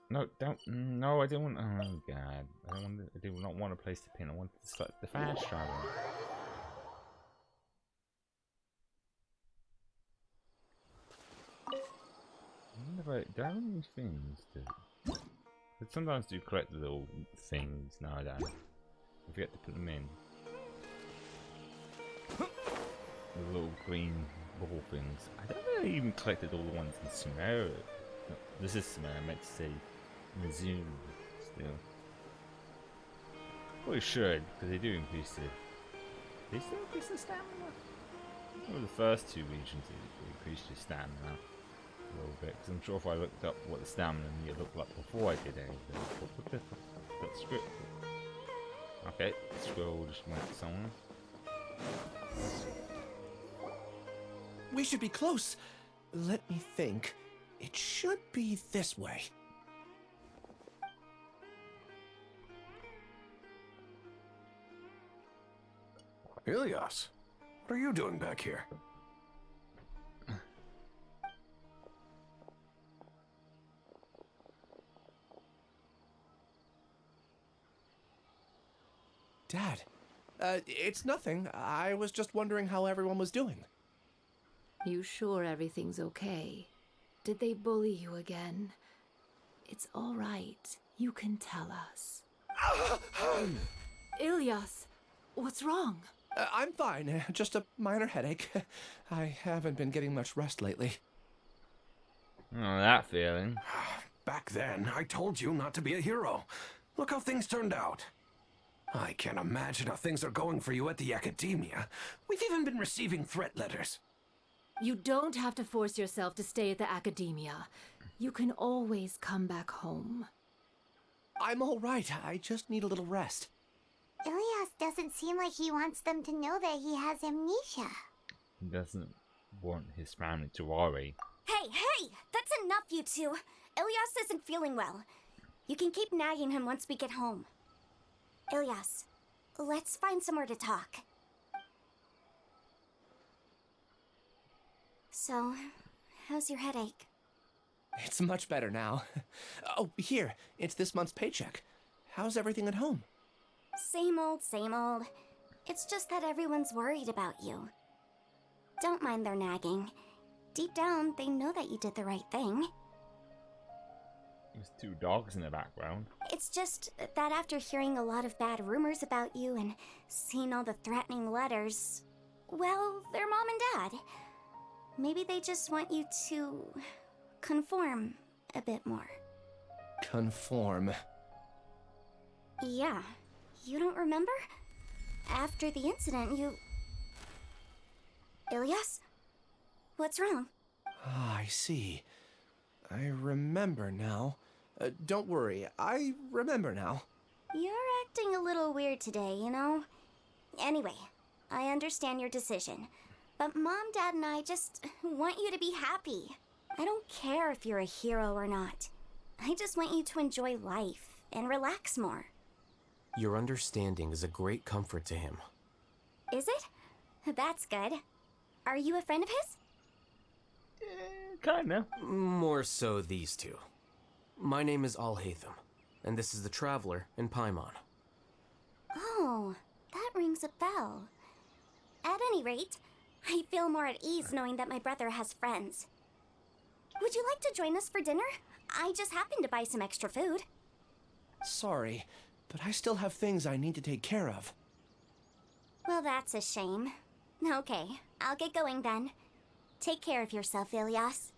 No, don't. No, I didn't want. Oh god, I did not want to place the pin. I wanted to start the fast travel. Do I have any things to? I sometimes do collect the little things nowadays. I forget to put them in. The little green ball things. I don't know if I even collected all the ones in Sumeru. No, this is Sumeru, I meant to say Mizzou still. Probably should, because they do increase the... They still increase the stamina? Well, the first two regions they increased your stamina a little bit, because I'm sure if I looked up what the stamina meter looked like before I did anything. What the that script? Okay, scroll just went somewhere. We should be close. Let me think. It should be this way. Ilyas, what are you doing back here? Dad, it's nothing. I was just wondering how everyone was doing. You sure everything's okay? Did they bully you again? It's all right. You can tell us. Ilyas, what's wrong? I'm fine. Just a minor headache. I haven't been getting much rest lately. Oh, that feeling. Back then, I told you not to be a hero. Look how things turned out. I can't imagine how things are going for you at the Academia. We've even been receiving threat letters. You don't have to force yourself to stay at the Academia. You can always come back home. I'm all right. I just need a little rest. Ilias doesn't seem like he wants them to know that he has amnesia. He doesn't want his family to worry. Hey! That's enough, you two. Ilias isn't feeling well. You can keep nagging him once we get home. Ilias, let's find somewhere to talk. So, how's your headache? It's much better now. Oh, here, it's this month's paycheck. How's everything at home? Same old, same old. It's just that everyone's worried about you. Don't mind their nagging. Deep down, they know that you did the right thing. There's two dogs in the background. It's just that after hearing a lot of bad rumors about you and seeing all the threatening letters, well, they're mom and dad. Maybe they just want you to conform a bit more. Conform. Yeah. You don't remember? After the incident, you... Ilias? What's wrong? Ah, I see. I remember now. Don't worry, I remember now. You're acting a little weird today, you know? Anyway, I understand your decision. But Mom, Dad, and I just want you to be happy. I don't care if you're a hero or not. I just want you to enjoy life and relax more. Your understanding is a great comfort to him. Is it? That's good. Are you a friend of his? Kinda. More so these two. My name is Alhaitham, and this is the Traveler in Paimon. Oh, that rings a bell. At any rate, I feel more at ease knowing that my brother has friends. Would you like to join us for dinner? I just happened to buy some extra food. Sorry, but I still have things I need to take care of. Well, that's a shame. Okay, I'll get going then. Take care of yourself, Ilias.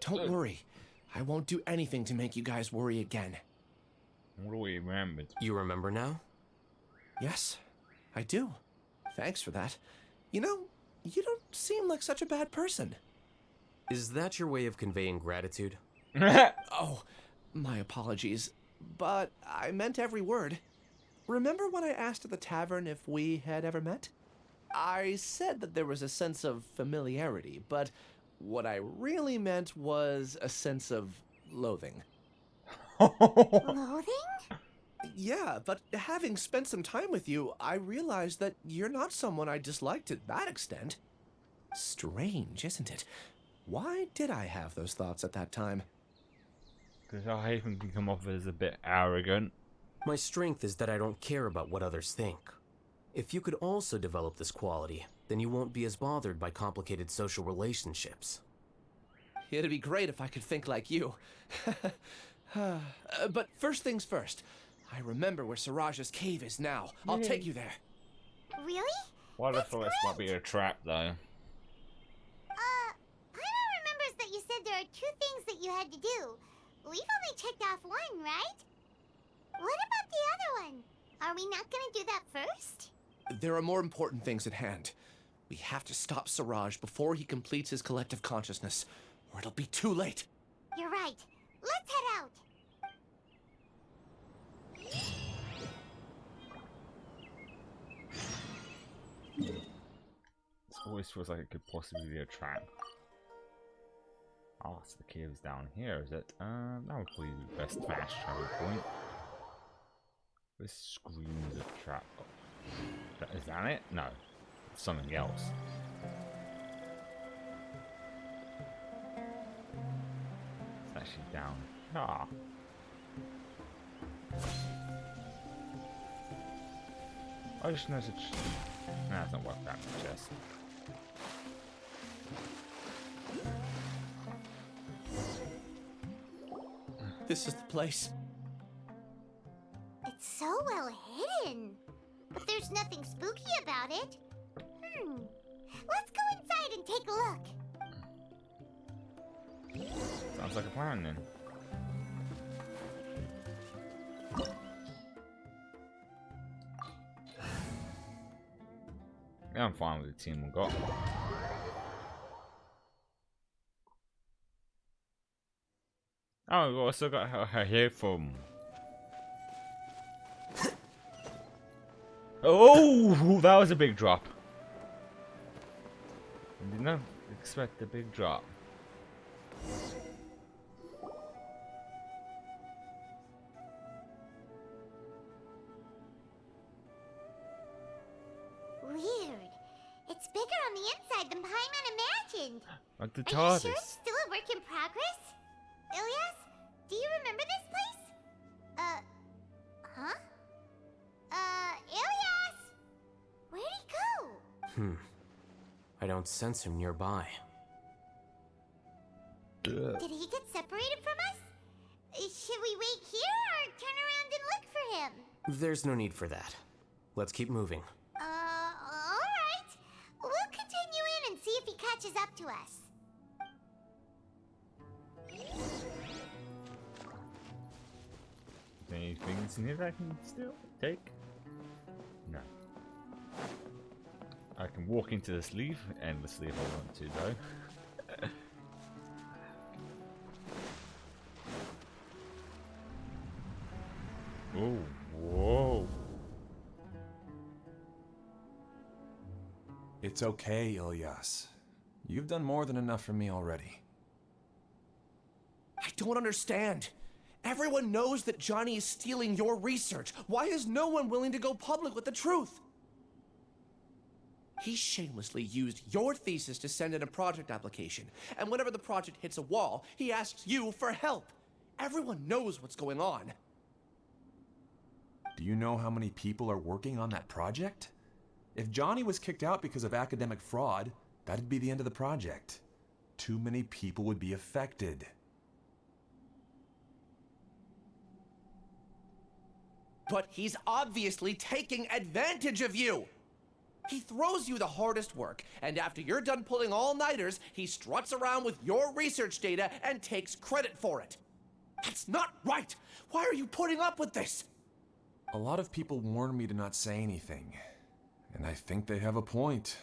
Don't worry. I won't do anything to make you guys worry again. What do we remember? You remember now? Yes, I do. Thanks for that. You know, you don't seem like such a bad person. Is that your way of conveying gratitude? Oh, my apologies. But I meant every word. Remember when I asked at the tavern if we had ever met? I said that there was a sense of familiarity, but what I really meant was a sense of loathing. Loathing? Yeah, but having spent some time with you, I realized that you're not someone I dislike to that extent. Strange, isn't it? Why did I have those thoughts at that time? Because I even can come off as a bit arrogant. My strength is that I don't care about what others think. If you could also develop this quality, then you won't be as bothered by complicated social relationships. It'd be great if I could think like you. But first things first. I remember where Siraj's cave is now. I'll take you there. Really? Well, I thought this might be a trap, though. Paimon remembers that you said there are two things that you had to do. We've only checked off one, right? What about the other one? Are we not gonna do that first? There are more important things at hand. We have to stop Siraj before he completes his collective consciousness, or it'll be too late. You're right. Let's head out. This always feels like it could possibly be a trap. Oh, so the cave's down here, is it? That would probably be the best fast travel point. This screams a trap. Oh. Is that it? No. It's something else. It's actually down. Ah. I just noticed. Nah, it's not worth that much, yes. This is the place. It's so well hidden. But there's nothing spooky about it. Let's go inside and take a look. Sounds like a plan then. Yeah, I'm fine with the team we got. Oh, we also got her here from. Oh, that was a big drop. Did not expect a big drop. Weird. It's bigger on the inside than Paimon imagined. Like the Are you TARDIS. sure it's still a work in progress? Ilias, do you remember this place? Huh? Ilias! Where'd he go? I don't sense him nearby. Did he get separated from us? Should we wait here or turn around and look for him? There's no need for that. Let's keep moving. Alright. We'll continue in and see if he catches up to us. Any things in here that I can still take? No. I can walk into this leaf endlessly if I want to, though. Oh, whoa. It's okay, Ilias. You've done more than enough for me already. I don't understand. Everyone knows that Johnny is stealing your research. Why is no one willing to go public with the truth? He shamelessly used your thesis to send in a project application, and whenever the project hits a wall, he asks you for help. Everyone knows what's going on. Do you know how many people are working on that project? If Johnny was kicked out because of academic fraud, that'd be the end of the project. Too many people would be affected. But he's obviously taking advantage of you! He throws you the hardest work, and after you're done pulling all-nighters, he struts around with your research data and takes credit for it. That's not right! Why are you putting up with this? A lot of people warn me to not say anything, and I think they have a point.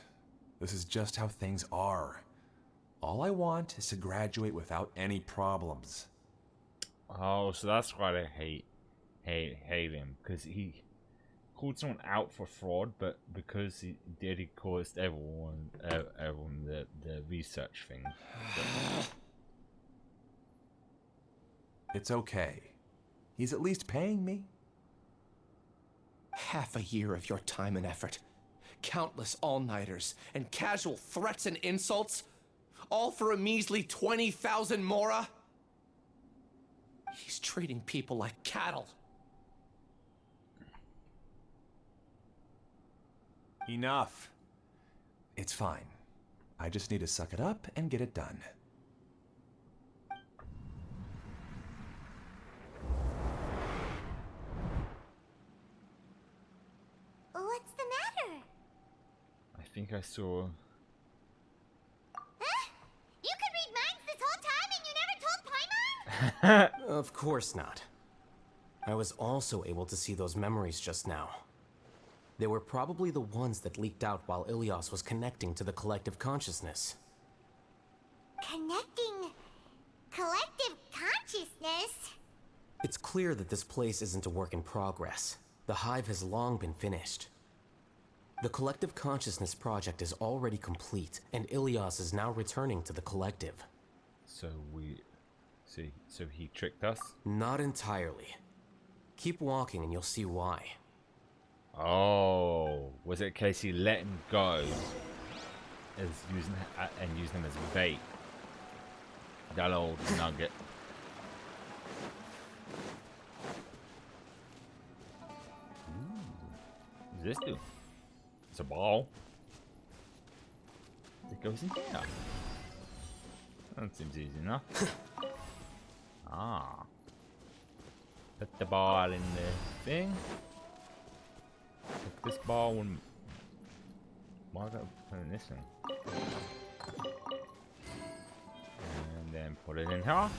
This is just how things are. All I want is to graduate without any problems. Oh, so that's why they hate him, because he called someone out for fraud, but because he did, he caused everyone the research thing. It's okay. He's at least paying me. Half a year of your time and effort, countless all-nighters, and casual threats and insults, all for a measly 20,000 mora? He's treating people like cattle. Enough. It's fine. I just need to suck it up and get it done. What's the matter? I think I saw... Huh? You could read minds this whole time and you never told Paimon? Of course not. I was also able to see those memories just now. They were probably the ones that leaked out while Ilias was connecting to the collective consciousness. Connecting collective consciousness? It's clear that this place isn't a work in progress. The hive has long been finished. The collective consciousness project is already complete, and Ilias is now returning to the collective. So he tricked us? Not entirely. Keep walking and you'll see why. Oh, was it a case he let him go as using him as bait? That old nugget. What does this do? It's a ball. It goes in here. That seems easy enough. Ah. Put the ball in the thing. Put this ball in... Why did I put it in this thing? And then put it in here.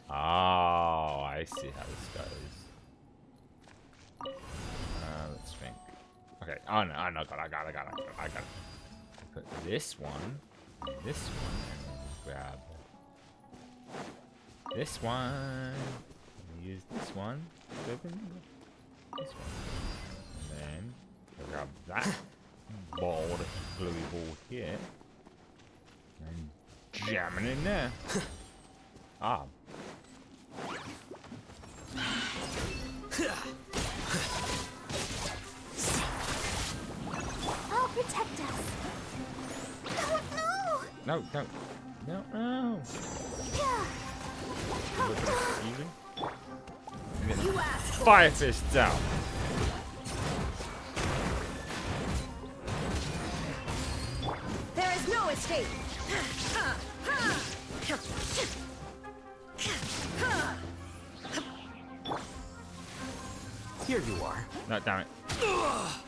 Oh, I see how this goes. Let's think. Okay, oh no, I got it. Put this one, and then grab this one, and use this one to open This one. And then grab that ball, the gluey ball here. And jam it in there. Ah. I'll protect us. Oh, no! No, don't. No, no. You asked for Fire fist down. There is no escape. Here you are. No, damn it. Oh,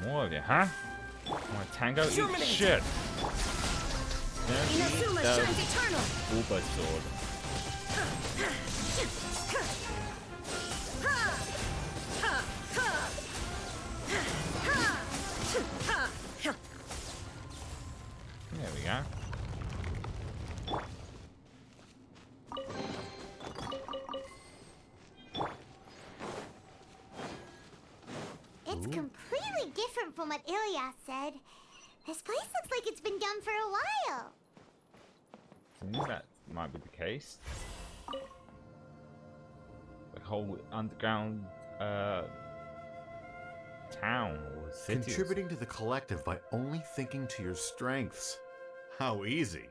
more of you, huh? Want to tango? Eat shit. Inazuma shines eternal. Uber sword. There we go. It's completely different from what Ilias said. This place looks like it's been done for a while. I think that might be the case. The whole underground town or city. Contributing to the collective by only thinking to your strengths. How easy.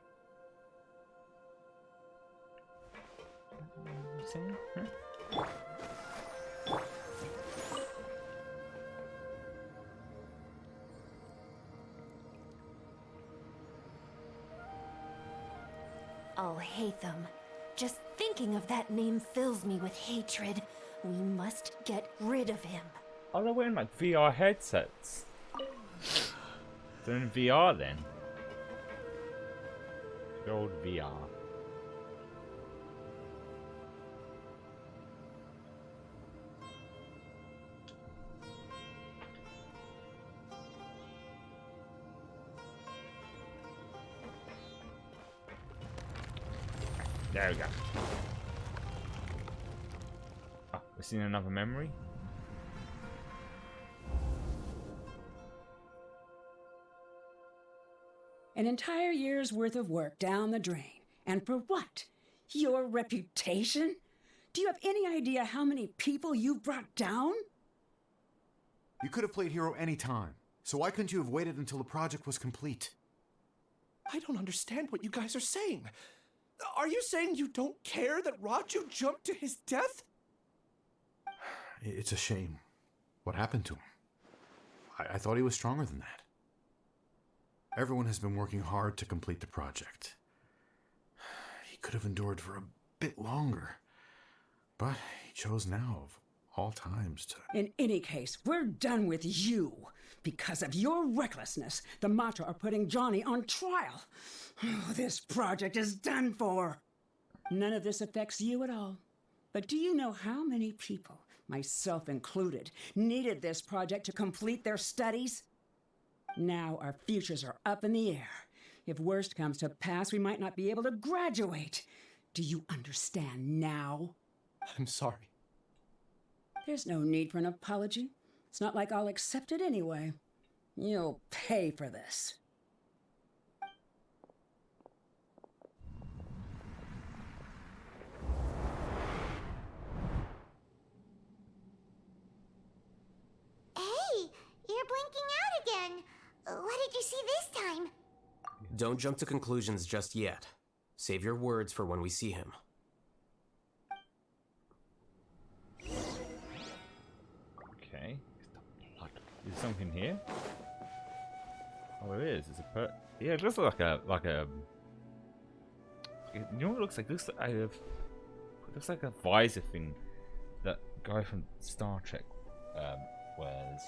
Oh, Hatham. Just thinking of that name fills me with hatred. We must get rid of him. Oh, they're wearing like VR headsets. They're in VR then. Good old VR. There we go. Oh, we've seen another memory. An entire year's worth of work down the drain. And for what? Your reputation? Do you have any idea how many people you've brought down? You could have played hero any time, so why couldn't you have waited until the project was complete? I don't understand what you guys are saying. Are you saying you don't care that Raju jumped to his death? It's a shame. What happened to him? I thought he was stronger than that. Everyone has been working hard to complete the project. He could have endured for a bit longer, but he chose now of all times to... In any case, we're done with you. Because of your recklessness, the Matra are putting Johnny on trial. This project is done for. None of this affects you at all. But do you know how many people, myself included, needed this project to complete their studies? Now our futures are up in the air. If worst comes to pass, we might not be able to graduate. Do you understand now? I'm sorry. There's no need for an apology. It's not like I'll accept it anyway. You'll pay for this. Hey, you're blinking out again. What did you see this time? Don't jump to conclusions just yet. Save your words for when we see him. Okay. Is something here? Oh, it is. It's a yeah, it looks like a. You know what it looks like? It looks like a visor thing that guy from Star Trek wears.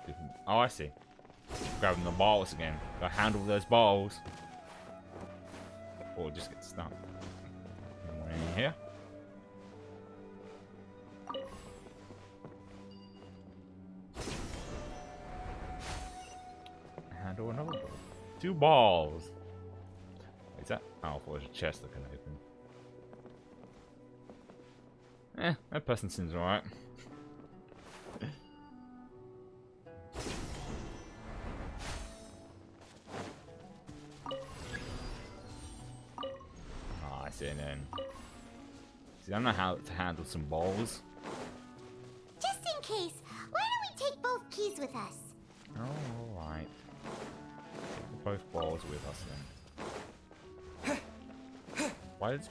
Different. Oh, I see. Grabbing the balls again. Gotta handle those balls. Or just get stuck. Anyone in here? 2 balls. Is that? Oh, I thought it was a chest that can open. That person seems alright. Oh, I see. And then, see, I don't know how to handle some balls. Just in case, why don't we take both keys with us? Oh, alright. Both balls with us then. Why does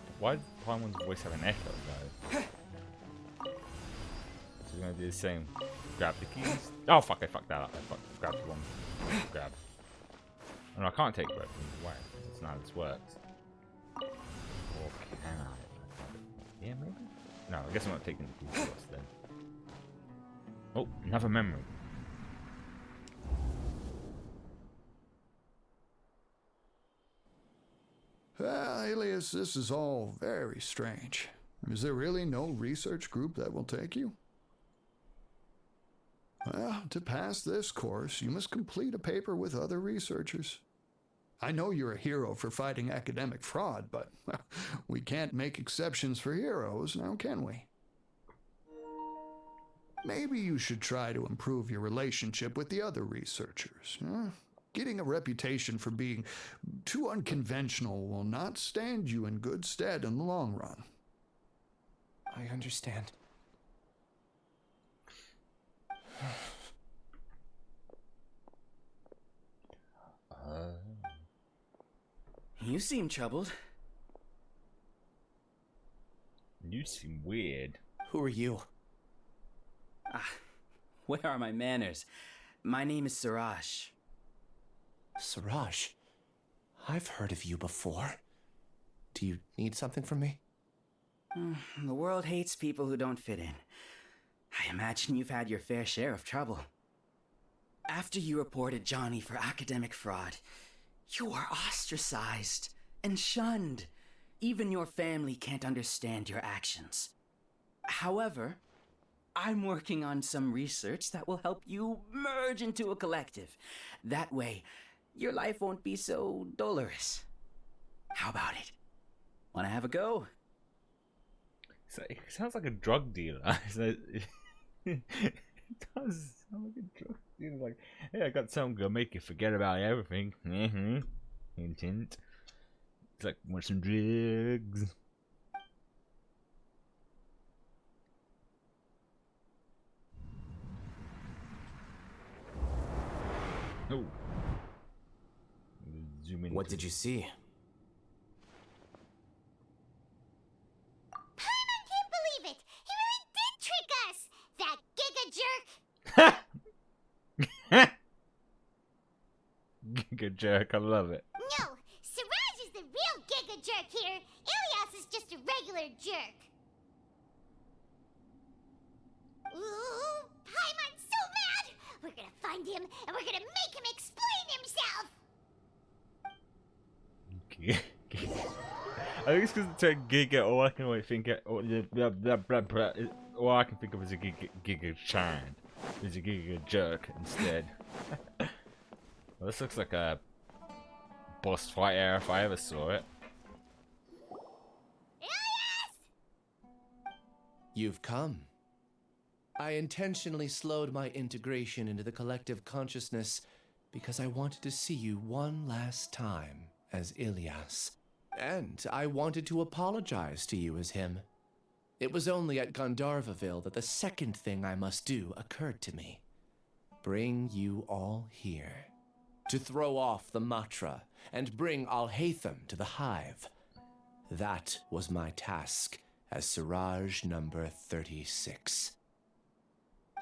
Paimon's voice have an echo though? So we're gonna do the same. Grab the keys. Oh fuck! I fucked that up. I grabbed the wrong grab. Oh, no, I can't take weapons away. That's not how this works. Or can I? Yeah, maybe. No, I guess I'm not taking the keys with us then. Oh, another memory. Alias, this is all very strange. Is there really no research group that will take you? Well, to pass this course, you must complete a paper with other researchers. I know you're a hero for fighting academic fraud, but we can't make exceptions for heroes, now can we? Maybe you should try to improve your relationship with the other researchers. Getting a reputation for being too unconventional will not stand you in good stead in the long run. I understand. You seem troubled. You seem weird. Who are you? Where are my manners? My name is Siraj. Siraj? I've heard of you before. Do you need something from me? The world hates people who don't fit in. I imagine you've had your fair share of trouble. After you reported Johnny for academic fraud, you were ostracized and shunned. Even your family can't understand your actions. However, I'm working on some research that will help you merge into a collective. That way, your life won't be so dolorous. How about it? Wanna have a go? So it sounds like a drug dealer. It does sound like a drug dealer. Like, hey, I got something gonna make you forget about everything. Hint, hint. It's like, want some drugs? Oh. Zoom in. What did you see? Paimon can't believe it! He really did trick us! That giga jerk! Giga jerk, I love it. No, Siraj is the real giga jerk here. Ilias is just a regular jerk. Ooh, Paimon's so mad! We're gonna find him and we're gonna make him explain himself! I think it's because it's a giga. All I can think of is a giga chan. Is a giga jerk instead. Well, this looks like a boss fight area if I ever saw it. You've come. I intentionally slowed my integration into the collective consciousness because I wanted to see you one last time as Ilias. And I wanted to apologize to you as him. It was only at Gandharvaville that the second thing I must do occurred to me. Bring you all here. To throw off the Matra and bring Alhaitham to the hive. That was my task as Siraj number 36.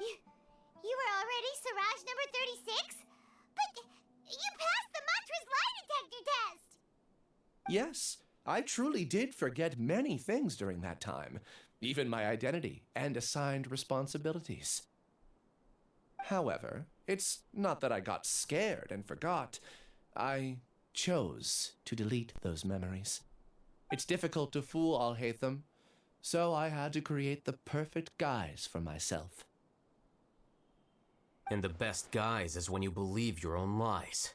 You were already Siraj number 36? But you passed the Matra's lie detector test! Yes, I truly did forget many things during that time, even my identity and assigned responsibilities. However, it's not that I got scared and forgot. I chose to delete those memories. It's difficult to fool Alhaitham, so I had to create the perfect guise for myself. And the best guise is when you believe your own lies.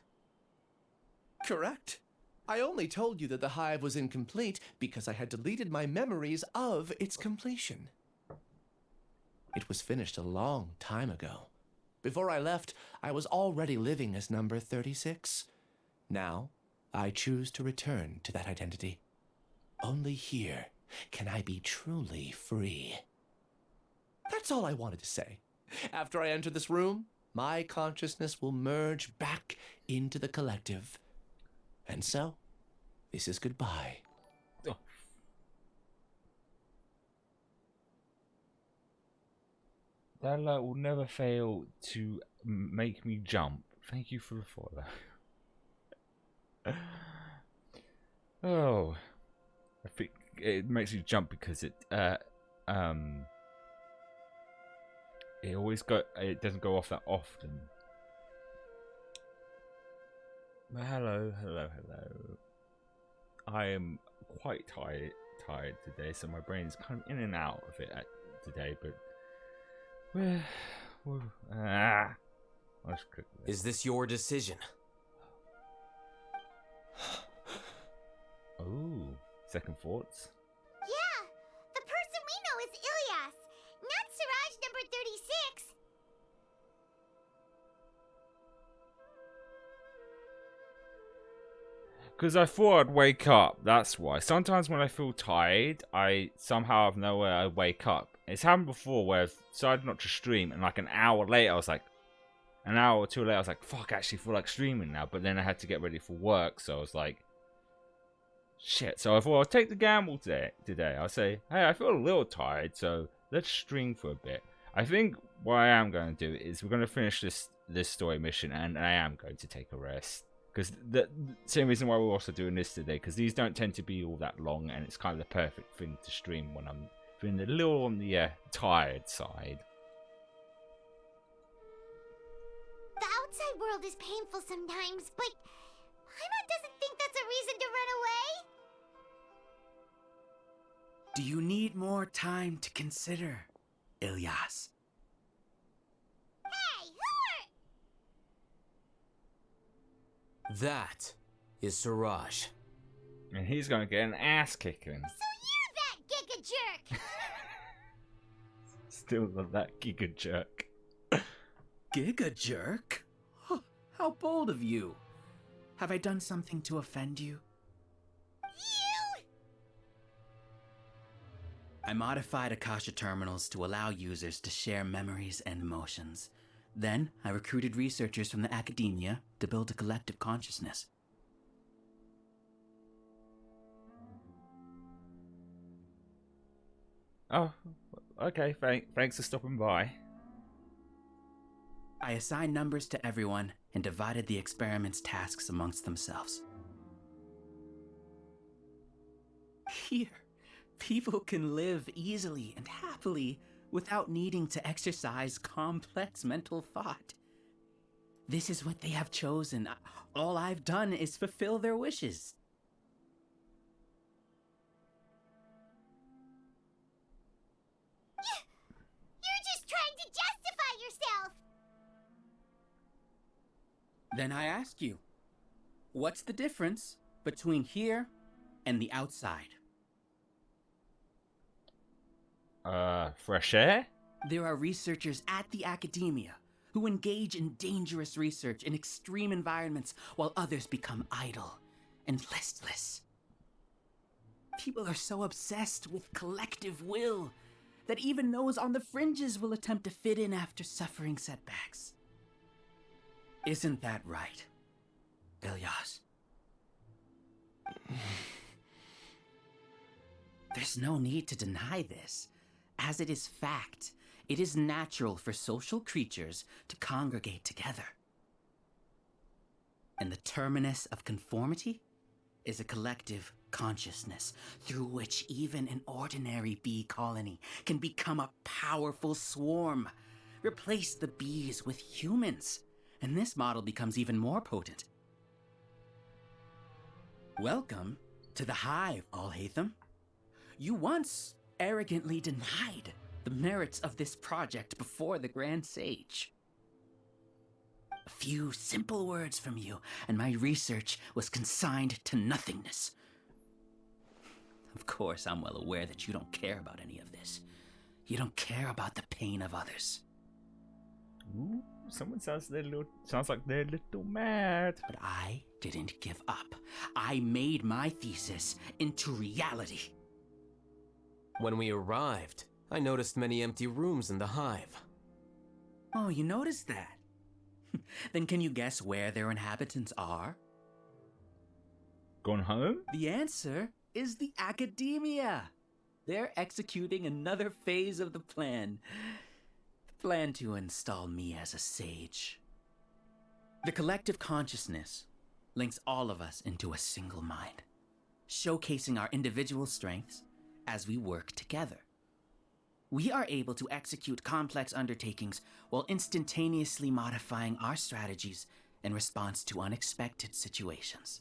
Correct. I only told you that the hive was incomplete because I had deleted my memories of its completion. It was finished a long time ago. Before I left, I was already living as number 36. Now, I choose to return to that identity. Only here can I be truly free. That's all I wanted to say. After I enter this room, my consciousness will merge back into the collective. And so, this is goodbye. That light will never fail to make me jump. Thank you for the follow. Oh, I think it makes you jump because it it doesn't go off that often. But hello. I am quite tired today, so my brain is kind of in and out of it today. But let's cook this. Is this your decision? Oh, second thoughts. Yeah, the person we know is Ilyas, not Siraj number 36. Because I thought I'd wake up, that's why. Sometimes when I feel tired, I somehow out of nowhere I wake up. It's happened before where I've decided not to stream, and like an hour later I was like, an hour or two later I was like, fuck, I actually feel like streaming now. But then I had to get ready for work, so I was like, shit. So I thought I'll take the gamble today. I'll say, hey, I feel a little tired, so let's stream for a bit. I think what I am going to do is we're going to finish this story mission, and I am going to take a rest. Because the same reason why we're also doing this today, because these don't tend to be all that long, and it's kind of the perfect thing to stream when I'm feeling a little on the tired side. The outside world is painful sometimes, but Paimon doesn't think that's a reason to run away. Do you need more time to consider, Ilyas? Hey, That is Siraj. And he's going to get an ass kicking. So you're that giga jerk! Still that giga jerk. Giga jerk? Huh, how bold of you. Have I done something to offend you? You! I modified Akasha terminals to allow users to share memories and emotions. Then, I recruited researchers from the academia to build a collective consciousness. Oh, okay. Thanks for stopping by. I assigned numbers to everyone and divided the experiment's tasks amongst themselves. Here, people can live easily and happily without needing to exercise complex mental thought. This is what they have chosen. All I've done is fulfill their wishes. You're just trying to justify yourself! Then I ask you, what's the difference between here and the outside? Fresh air? There are researchers at the academia who engage in dangerous research in extreme environments while others become idle and listless. People are so obsessed with collective will that even those on the fringes will attempt to fit in after suffering setbacks. Isn't that right, Ilyas? There's no need to deny this. As it is fact, it is natural for social creatures to congregate together. And the terminus of conformity is a collective consciousness through which even an ordinary bee colony can become a powerful swarm. Replace the bees with humans, and this model becomes even more potent. Welcome to the hive, Alhaitham. You once arrogantly denied the merits of this project before the Grand Sage. A few simple words from you, and my research was consigned to nothingness. Of course, I'm well aware that you don't care about any of this. You don't care about the pain of others. Ooh, someone sounds like they're a little mad. But I didn't give up. I made my thesis into reality. When we arrived, I noticed many empty rooms in the hive. Oh, you noticed that? Then can you guess where their inhabitants are? Gone home? The answer is the academia. They're executing another phase of the plan. The plan to install me as a sage. The collective consciousness links all of us into a single mind, showcasing our individual strengths as we work together. We are able to execute complex undertakings while instantaneously modifying our strategies in response to unexpected situations.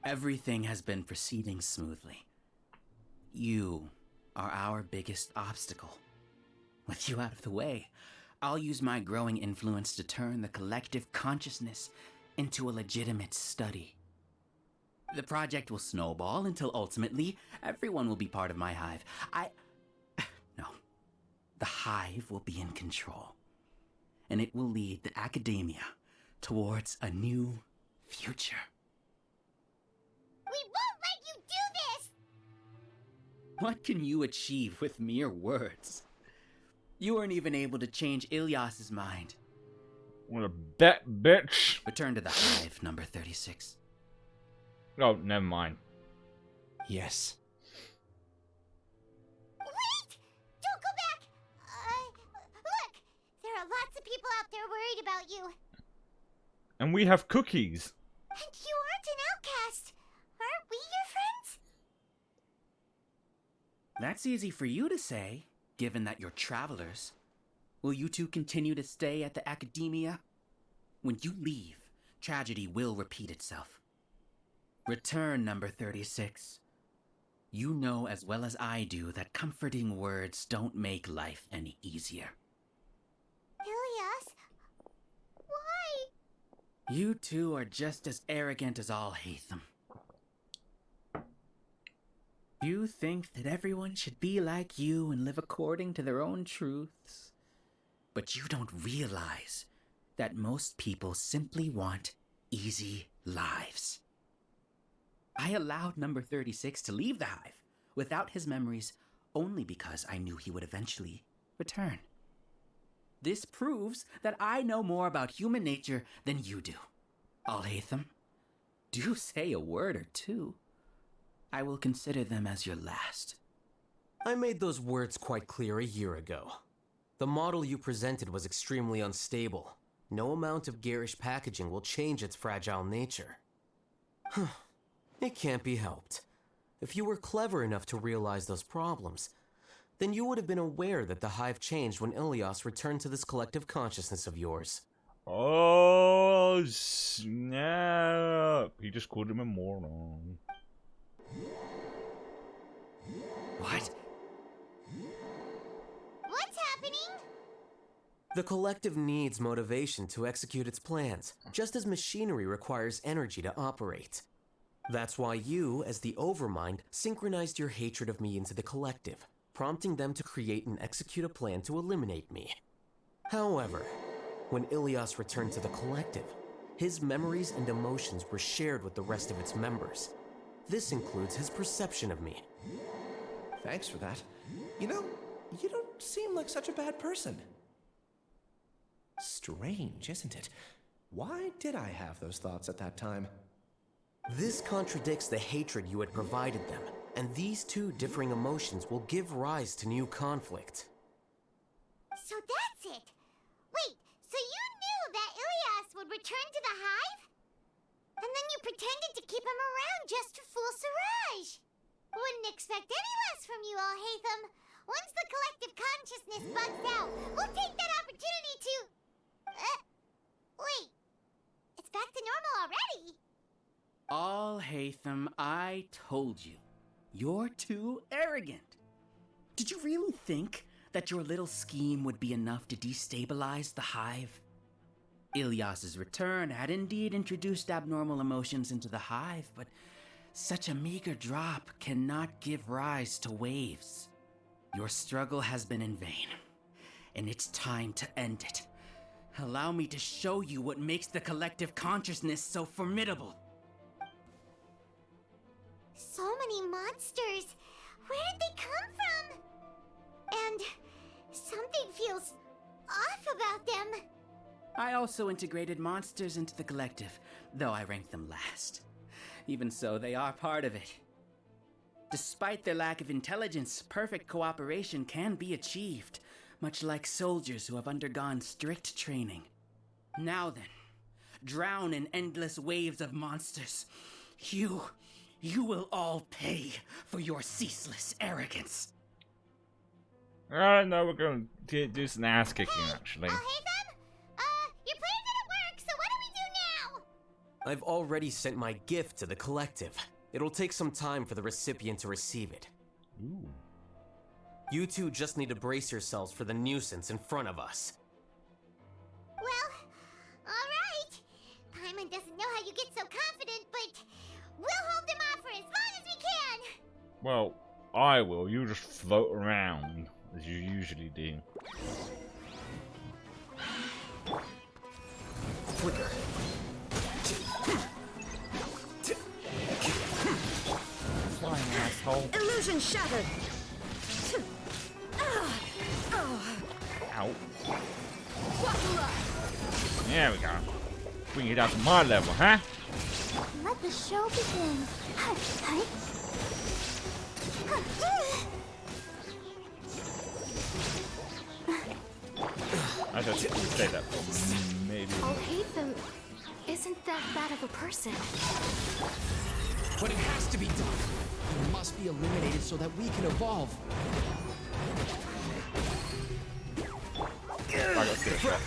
Everything has been proceeding smoothly. You are our biggest obstacle. With you out of the way, I'll use my growing influence to turn the collective consciousness into a legitimate study. The project will snowball until ultimately everyone will be part of my hive. No. The hive will be in control. And it will lead the academia towards a new future. We won't let you do this! What can you achieve with mere words? You weren't even able to change Ilyas's mind. What a bet, bitch! Return to the hive, number 36. Oh, never mind. Yes. Wait! Don't go back! Look! There are lots of people out there worried about you. And we have cookies. And you aren't an outcast. Aren't we your friends? That's easy for you to say, given that you're travelers. Will you two continue to stay at the academia? When you leave, tragedy will repeat itself. Return, number 36. You know as well as I do that comforting words don't make life any easier. Ilyas? Why? You two are just as arrogant as all Hatham. You think that everyone should be like you and live according to their own truths. But you don't realize that most people simply want easy lives. I allowed number 36 to leave the hive without his memories only because I knew he would eventually return. This proves that I know more about human nature than you do. Al-Haytham, do say a word or two. I will consider them as your last. I made those words quite clear a year ago. The model you presented was extremely unstable. No amount of garish packaging will change its fragile nature. It can't be helped. If you were clever enough to realize those problems, then you would have been aware that the hive changed when Ilyas returned to this collective consciousness of yours. Oh, snap. He just called him a moron. What? What's happening? The collective needs motivation to execute its plans, just as machinery requires energy to operate. That's why you, as the Overmind, synchronized your hatred of me into the collective, prompting them to create and execute a plan to eliminate me. However, when Ilyas returned to the collective, his memories and emotions were shared with the rest of its members. This includes his perception of me. Thanks for that. You know, you don't seem like such a bad person. Strange, isn't it? Why did I have those thoughts at that time? This contradicts the hatred you had provided them, and these two differing emotions will give rise to new conflict. So that's it. Wait, so you knew that Ilyas would return to the hive? And then you pretended to keep him around just to fool Siraj. Wouldn't expect any less from you, Al-Haytham. Once the collective consciousness bugs out, we'll take that opportunity to... wait. It's back to normal already. Al-Haytham, I told you. You're too arrogant. Did you really think that your little scheme would be enough to destabilize the hive? Ilyas's return had indeed introduced abnormal emotions into the hive, but such a meager drop cannot give rise to waves. Your struggle has been in vain, and it's time to end it. Allow me to show you what makes the collective consciousness so formidable. So many monsters. Where did they come from? And something feels off about them. I also integrated monsters into the collective, though I ranked them last. Even so, they are part of it. Despite their lack of intelligence, perfect cooperation can be achieved, much like soldiers who have undergone strict training. Now then, drown in endless waves of monsters. You will all pay for your ceaseless arrogance. I know we're going to do some ass kicking, actually. Your plan didn't work, so what do we do now? I've already sent my gift to the collective. It'll take some time for the recipient to receive it. Ooh. You two just need to brace yourselves for the nuisance in front of us. Well, alright. Paimon doesn't know how you get so confident, but we'll hold them off for as long as we can. Well, I will. You just float around, as you usually do. Flicker. Flying asshole. Illusion shattered. Ow. There we go. Bring it down to my level, huh? Let the show begin. I just say that for maybe. I'll hate them. Isn't that bad of a person? But it has to be done. He must be eliminated so that we can evolve. I got scared.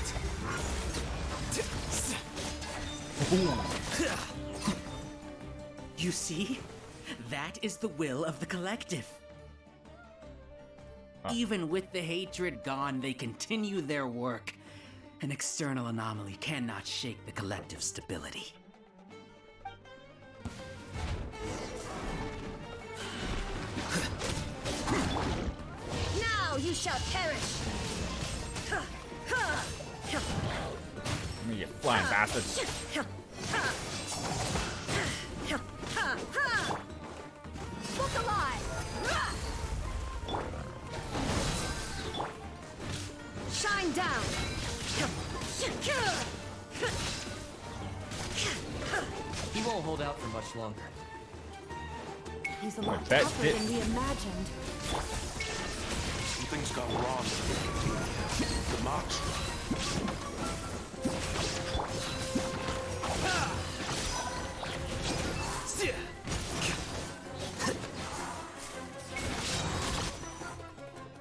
You see? That is the will of the collective. Even with the hatred gone, they continue their work. An external anomaly cannot shake the collective stability. Now you shall perish. Me, you flying bastard. Look alive. Shine down. He won't hold out for much longer. He's a lot bet tougher it- than we imagined. Something's gone wrong. The march.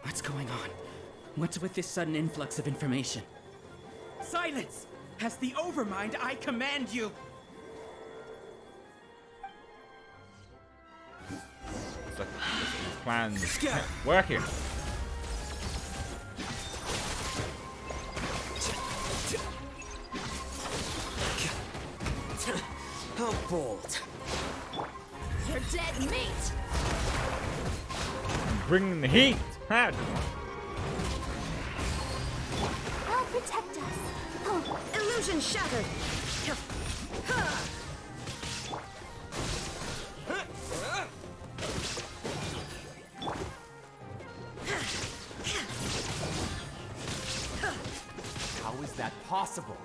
What's going on? What's with this sudden influx of information? Silence! As the Overmind, I command you! It's like his plan's working. How bold. You're dead meat. Bringing the heat. Ha! I'll protect us. Oh, illusion shattered. How is that possible?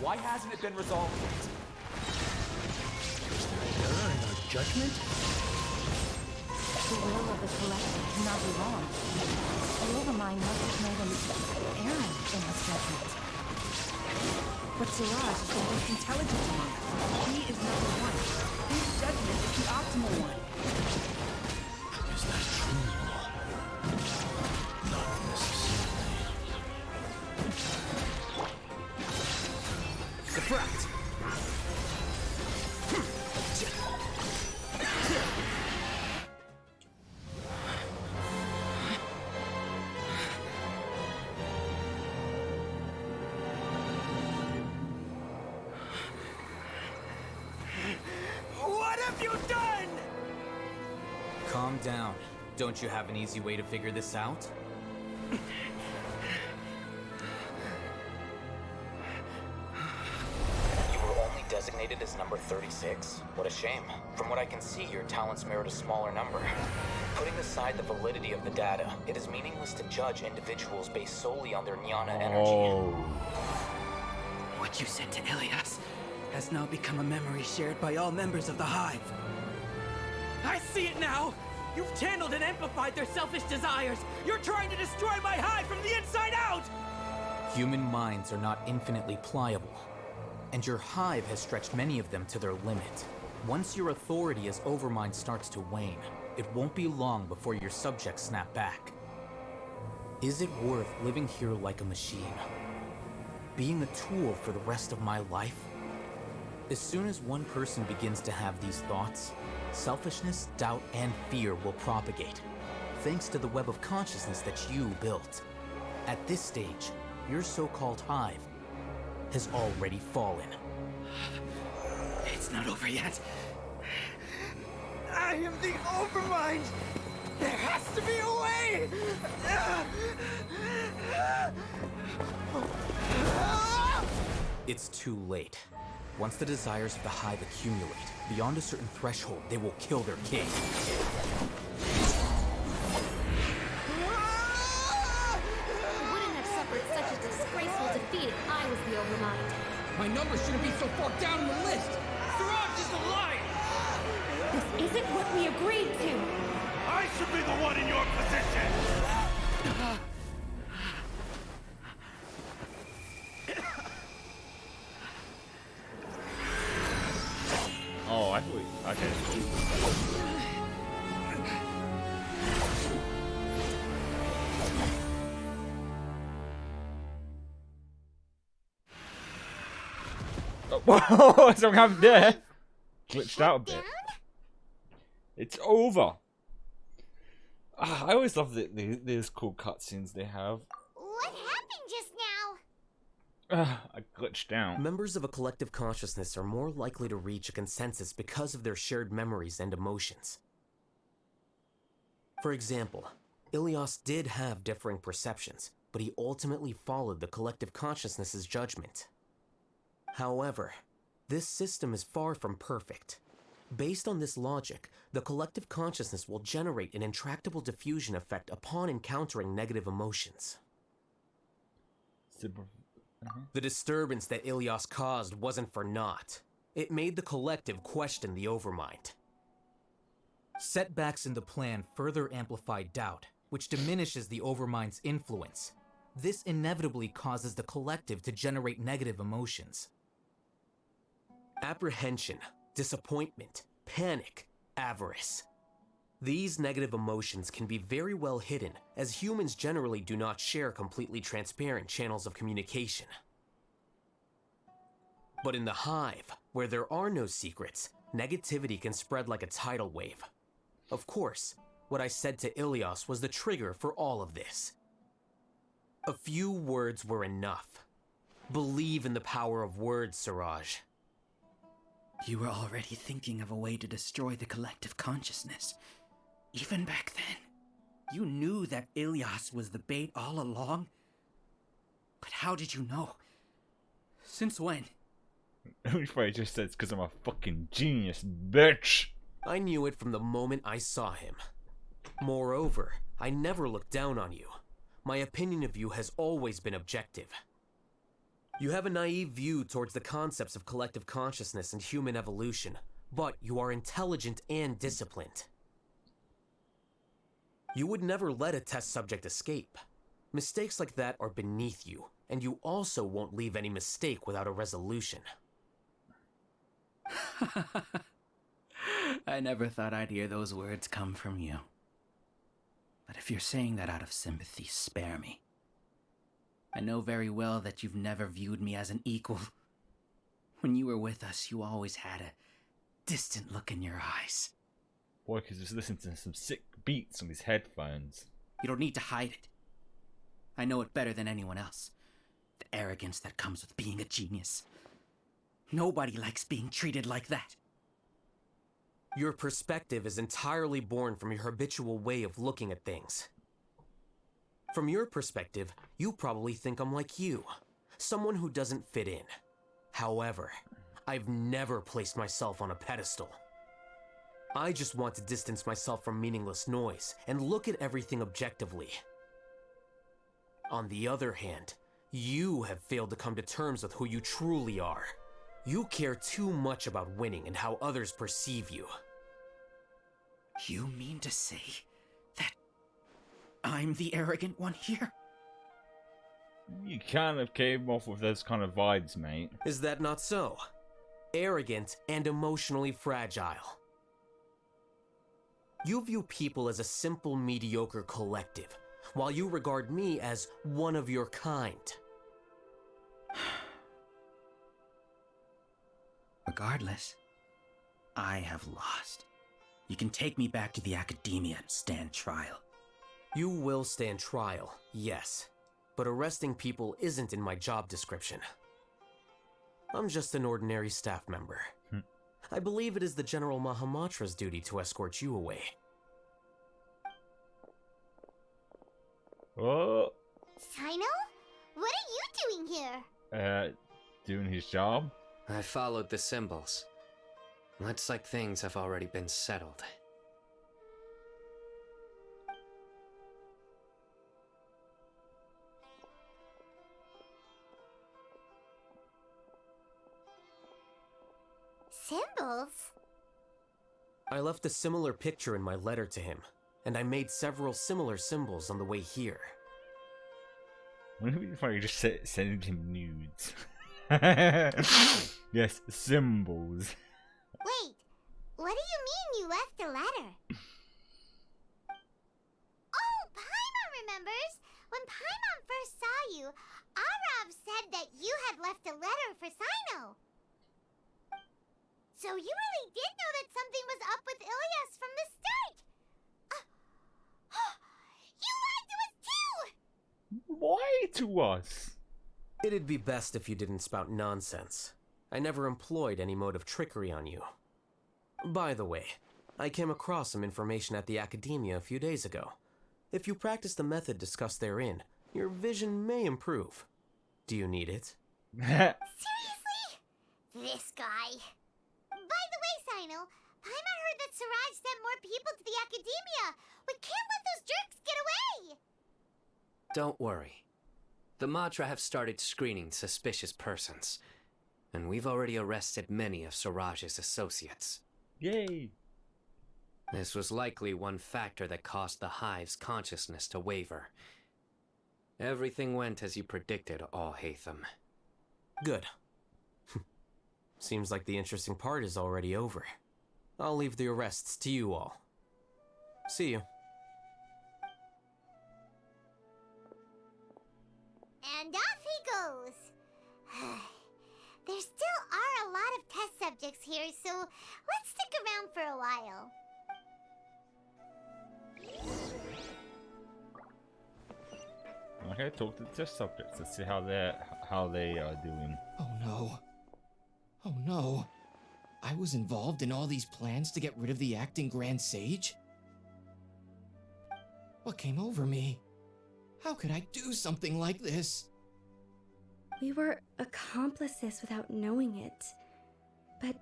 Why hasn't it been resolved yet? Error in our judgment? The will of the collective cannot be wrong. The Overmind must have made an error in his judgment. But Siraj is the most intelligent among us. He is number one. His judgment is the optimal one. Is that true? Not necessarily. Subtract. down. Don't you have an easy way to figure this out? You were only designated as number 36? What a shame. From what I can see, your talents merit a smaller number. Putting aside the validity of the data, it is meaningless to judge individuals based solely on their jnana energy. What you said to Ilias has now become a memory shared by all members of the Hive. I see it now! You've channeled and amplified their selfish desires! You're trying to destroy my Hive from the inside out! Human minds are not infinitely pliable, and your Hive has stretched many of them to their limit. Once your authority as Overmind starts to wane, it won't be long before your subjects snap back. Is it worth living here like a machine? Being a tool for the rest of my life? As soon as one person begins to have these thoughts, selfishness, doubt, and fear will propagate, thanks to the web of consciousness that you built. At this stage, your so-called Hive has already fallen. It's not over yet. I am the Overmind! There has to be a way! It's too late. Once the desires of the Hive accumulate, beyond a certain threshold, they will kill their king. I wouldn't have suffered such a disgraceful defeat if I was the Overmind. My number shouldn't be so far down the list! Siraj is a liar! This isn't what we agreed to! I should be the one in your position! Oh, I thought. Okay. Oh, whoa! Something happened there. Glitched out a bit. It's over. I always love these cool cutscenes they have. What happened just now? I glitched out. Members of a collective consciousness are more likely to reach a consensus because of their shared memories and emotions. For example, Ilias did have differing perceptions, but he ultimately followed the collective consciousness's judgment. However, this system is far from perfect. Based on this logic, the collective consciousness will generate an intractable diffusion effect upon encountering negative emotions. The disturbance that Ilias caused wasn't for naught. It made the collective question the Overmind. Setbacks in the plan further amplify doubt, which diminishes the Overmind's influence. This inevitably causes the collective to generate negative emotions. Apprehension, disappointment, panic, avarice. These negative emotions can be very well hidden, as humans generally do not share completely transparent channels of communication. But in the Hive, where there are no secrets, negativity can spread like a tidal wave. Of course, what I said to Ilias was the trigger for all of this. A few words were enough. Believe in the power of words, Siraj. You were already thinking of a way to destroy the collective consciousness. Even back then, you knew that Ilias was the bait all along? But how did you know? Since when? He just says, because I'm a fucking genius, bitch! I knew it from the moment I saw him. Moreover, I never looked down on you. My opinion of you has always been objective. You have a naive view towards the concepts of collective consciousness and human evolution, but you are intelligent and disciplined. You would never let a test subject escape. Mistakes like that are beneath you, and you also won't leave any mistake without a resolution. I never thought I'd hear those words come from you. But if you're saying that out of sympathy, spare me. I know very well that you've never viewed me as an equal. When you were with us, you always had a distant look in your eyes. Boy, because he's listening to some sick beats on his headphones. You don't need to hide it. I know it better than anyone else. The arrogance that comes with being a genius. Nobody likes being treated like that. Your perspective is entirely born from your habitual way of looking at things. From your perspective, you probably think I'm like you, someone who doesn't fit in. However, I've never placed myself on a pedestal. I just want to distance myself from meaningless noise and look at everything objectively. On the other hand, you have failed to come to terms with who you truly are. You care too much about winning and how others perceive you. You mean to say that I'm the arrogant one here? You kind of came off with those kind of vibes, mate. Is that not so? Arrogant and emotionally fragile. You view people as a simple, mediocre collective, while you regard me as one of your kind. Regardless, I have lost. You can take me back to the academia and stand trial. You will stand trial, yes. But arresting people isn't in my job description. I'm just an ordinary staff member. I believe it is the General Mahamatra's duty to escort you away. Oh. Sino? What are you doing here? Doing his job? I followed the symbols. Looks like things have already been settled. Symbols? I left a similar picture in my letter to him, and I made several similar symbols on the way here. Wouldn't it be funny just sending him nudes? Yes, symbols. Wait, what do you mean you left a letter? Oh, Paimon remembers! When Paimon first saw you, Arav said that you had left a letter for Sino. So you really did know that something was up with Ilias from the start! You lied to us too! Why to us? It'd be best if you didn't spout nonsense. I never employed any mode of trickery on you. By the way, I came across some information at the Academia a few days ago. If you practice the method discussed therein, your vision may improve. Do you need it? Seriously? This guy. By the way, Sino, Paimon heard that Siraj sent more people to the Academia. We can't let those jerks get away! Don't worry. The Matra have started screening suspicious persons, and we've already arrested many of Siraj's associates. Yay! This was likely one factor that caused the Hive's consciousness to waver. Everything went as you predicted, Al-Haytham. Good. Seems like the interesting part is already over. I'll leave the arrests to you all. See you. And off he goes. There still are a lot of test subjects here, so let's stick around for a while. Okay, talk to the test subjects. Let's see how they are doing. Oh no. Oh no. I was involved in all these plans to get rid of the acting Grand Sage? What came over me? How could I do something like this? We were accomplices without knowing it. But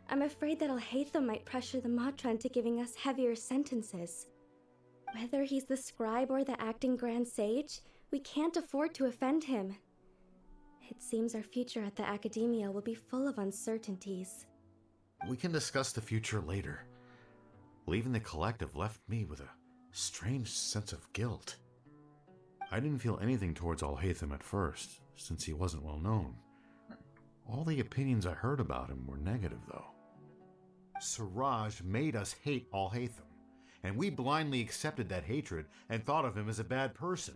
I'm afraid that Al-Haytham might pressure the Matra into giving us heavier sentences. Whether he's the scribe or the acting Grand Sage, we can't afford to offend him. It seems our future at the Academia will be full of uncertainties. We can discuss the future later. Leaving the collective left me with a strange sense of guilt. I didn't feel anything towards Al-Haytham at first, since he wasn't well known. All the opinions I heard about him were negative, though. Siraj made us hate Al-Haytham, and we blindly accepted that hatred and thought of him as a bad person.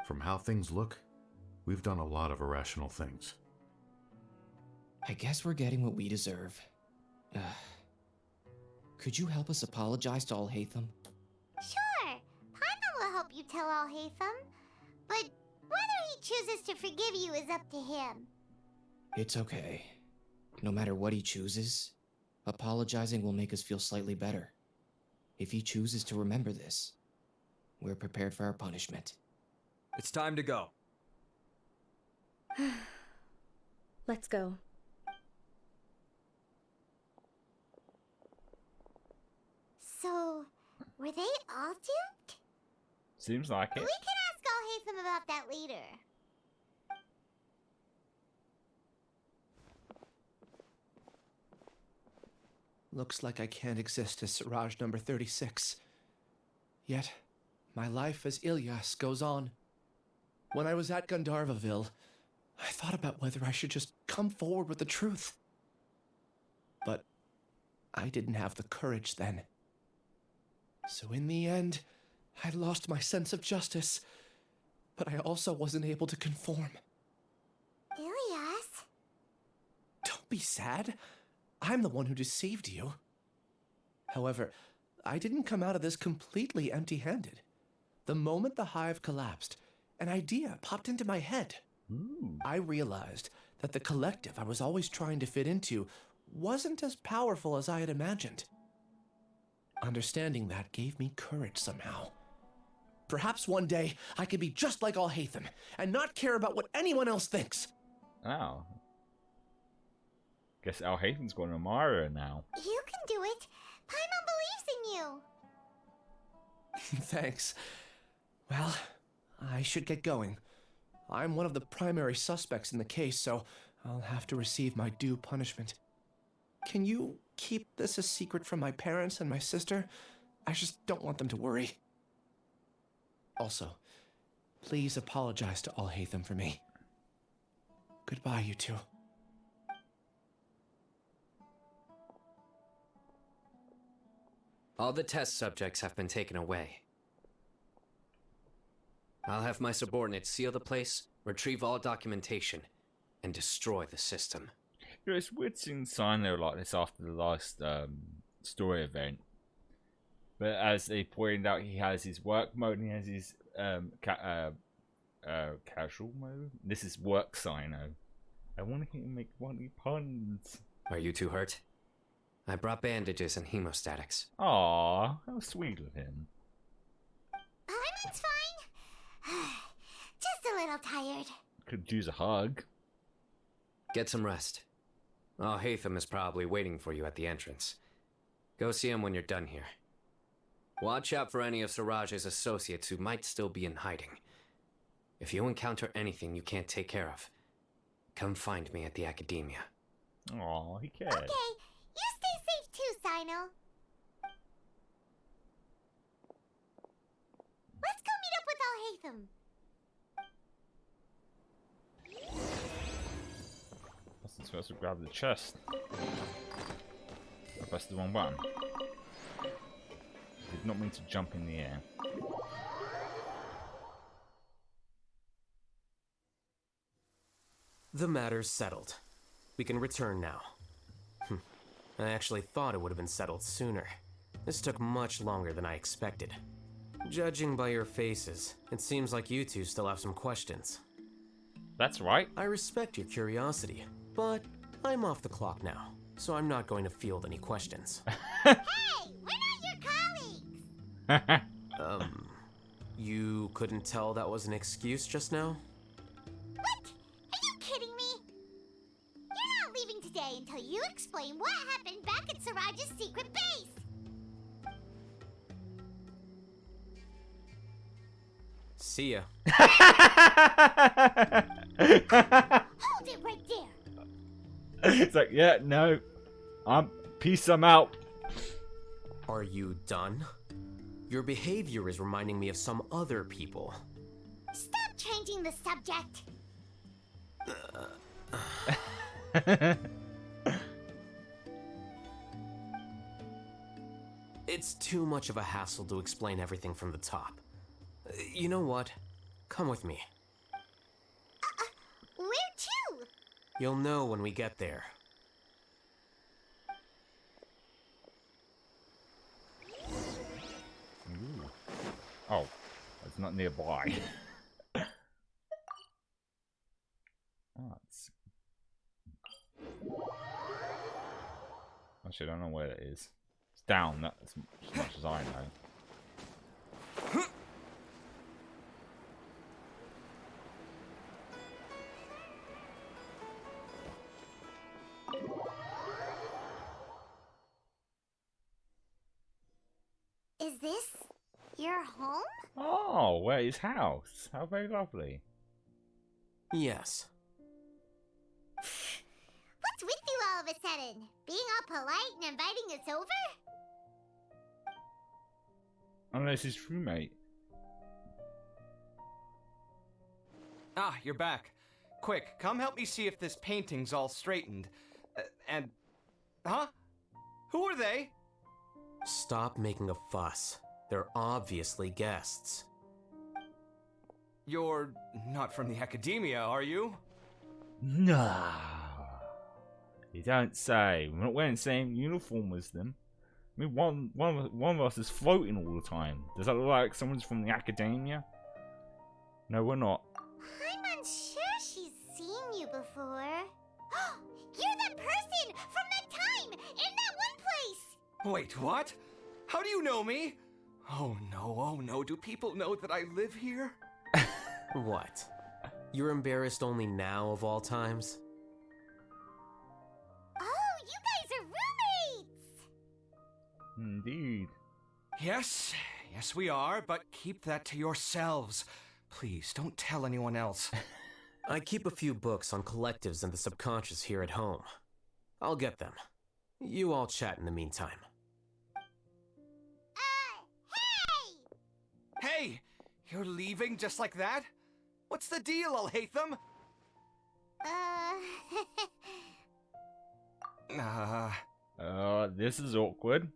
From how things look, we've done a lot of irrational things. I guess we're getting what we deserve. Could you help us apologize to Al-Haytham? Sure, Paimon will help you tell Al-Haytham. But whether he chooses to forgive you is up to him. It's okay. No matter what he chooses, Apologizing will make us feel slightly better. If he chooses to remember this, we're prepared for our punishment. It's time to go. Let's go. So, were they all duped? Seems like it. We can ask Al-Haytham about that later. Looks like I can't exist as Siraj number 36. Yet, my life as Ilyas goes on. When I was at Gandharvaville, I thought about whether I should just come forward with the truth. But I didn't have the courage then. So in the end, I lost my sense of justice, but I also wasn't able to conform. Ilyas? Don't be sad. I'm the one who deceived you. However, I didn't come out of this completely empty-handed. The moment the hive collapsed, an idea popped into my head. I realized that the collective I was always trying to fit into wasn't as powerful as I had imagined. Understanding that gave me courage somehow. Perhaps one day I could be just like Al-Haytham and not care about what anyone else thinks. Oh. Guess Al-Haytham's going to admire her now. You can do it. Paimon believes in you. Thanks. Well, I should get going. I'm one of the primary suspects in the case, so I'll have to receive my due punishment. Can you keep this a secret from my parents and my sister? I just don't want them to worry. Also, please apologize to Al-Haytham for me. Goodbye, you two. All the test subjects have been taken away. I'll have my subordinates seal the place, retrieve all documentation, and destroy the system. You know, it's weird seeing Sino like this after the last story event. But as they pointed out, he has his work mode and he has his casual mode. This is work Sino. I want to hear him make funny puns. Are you two hurt? I brought bandages and hemostatics. Aww, how sweet of him. Paimon's fine. Just a little tired. Could use a hug. Get some rest. Al-Haytham is probably waiting for you at the entrance. Go see him when you're done here. Watch out for any of Siraj's associates who might still be in hiding. If you encounter anything you can't take care of, come find me at the academia. Aw, he cared. Okay, you stay safe too, Sino. Let's go meet up with Al-Haytham. I'm supposed to grab the chest. I pressed the wrong button. Did not mean to jump in the air. The matter's settled. We can return now. I actually thought it would have been settled sooner. This took much longer than I expected. Judging by your faces, it seems like you two still have some questions. That's right. I respect your curiosity, but I'm off the clock now, so I'm not going to field any questions. Hey, we're not your colleagues. You couldn't tell that was an excuse just now? What? Are you kidding me? You're not leaving today until you explain what happened back at Siraj's secret base. See ya. Hold it right there. It's like, yeah, no. Peace, I'm out. Are you done? Your behavior is reminding me of some other people. Stop changing the subject. It's too much of a hassle to explain everything from the top. You know what? Come with me. Where to? You'll know when we get there. Ooh. Oh, it's not nearby. Actually, I don't know where it is. It's down, that's as much as I know. Is this your home? Oh, where is house? How very lovely. Yes. What's with you all of a sudden? Being all polite and inviting us over? Unless his roommate. Ah, you're back. Quick, come help me see if this painting's all straightened. Huh? Who are they? Stop making a fuss. They're obviously guests. You're not from the academia, are you? No. You don't say. We're not wearing the same uniform as them. I mean, one of us is floating all the time. Does that look like someone's from the academia? No, we're not. I'm unsure she's seen you before. You're that person from that time in that one place! Wait, what? How do you know me? Oh no, do people know that I live here? What? You're embarrassed only now of all times? Oh, you guys are roommates! Indeed. Yes, we are, but keep that to yourselves. Please, don't tell anyone else. I keep a few books on collectives and the subconscious here at home. I'll get them. You all chat in the meantime. Hey! You're leaving just like that? What's the deal, Alhaitham? This is awkward.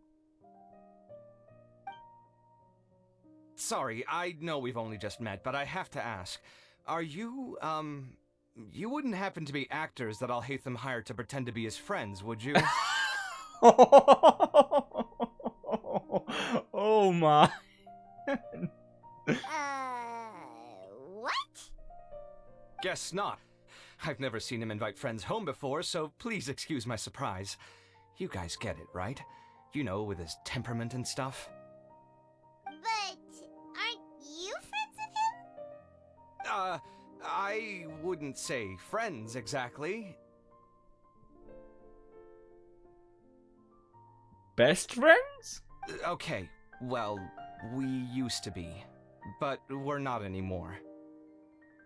Sorry, I know we've only just met, but I have to ask. Are you, you wouldn't happen to be actors that Alhaitham hired to pretend to be his friends, would you? Oh my. What? Guess not. I've never seen him invite friends home before, so please excuse my surprise. You guys get it, right? You know, with his temperament and stuff. But aren't you friends with him? I wouldn't say friends exactly. Best friends? Okay, well, we used to be, but we're not anymore.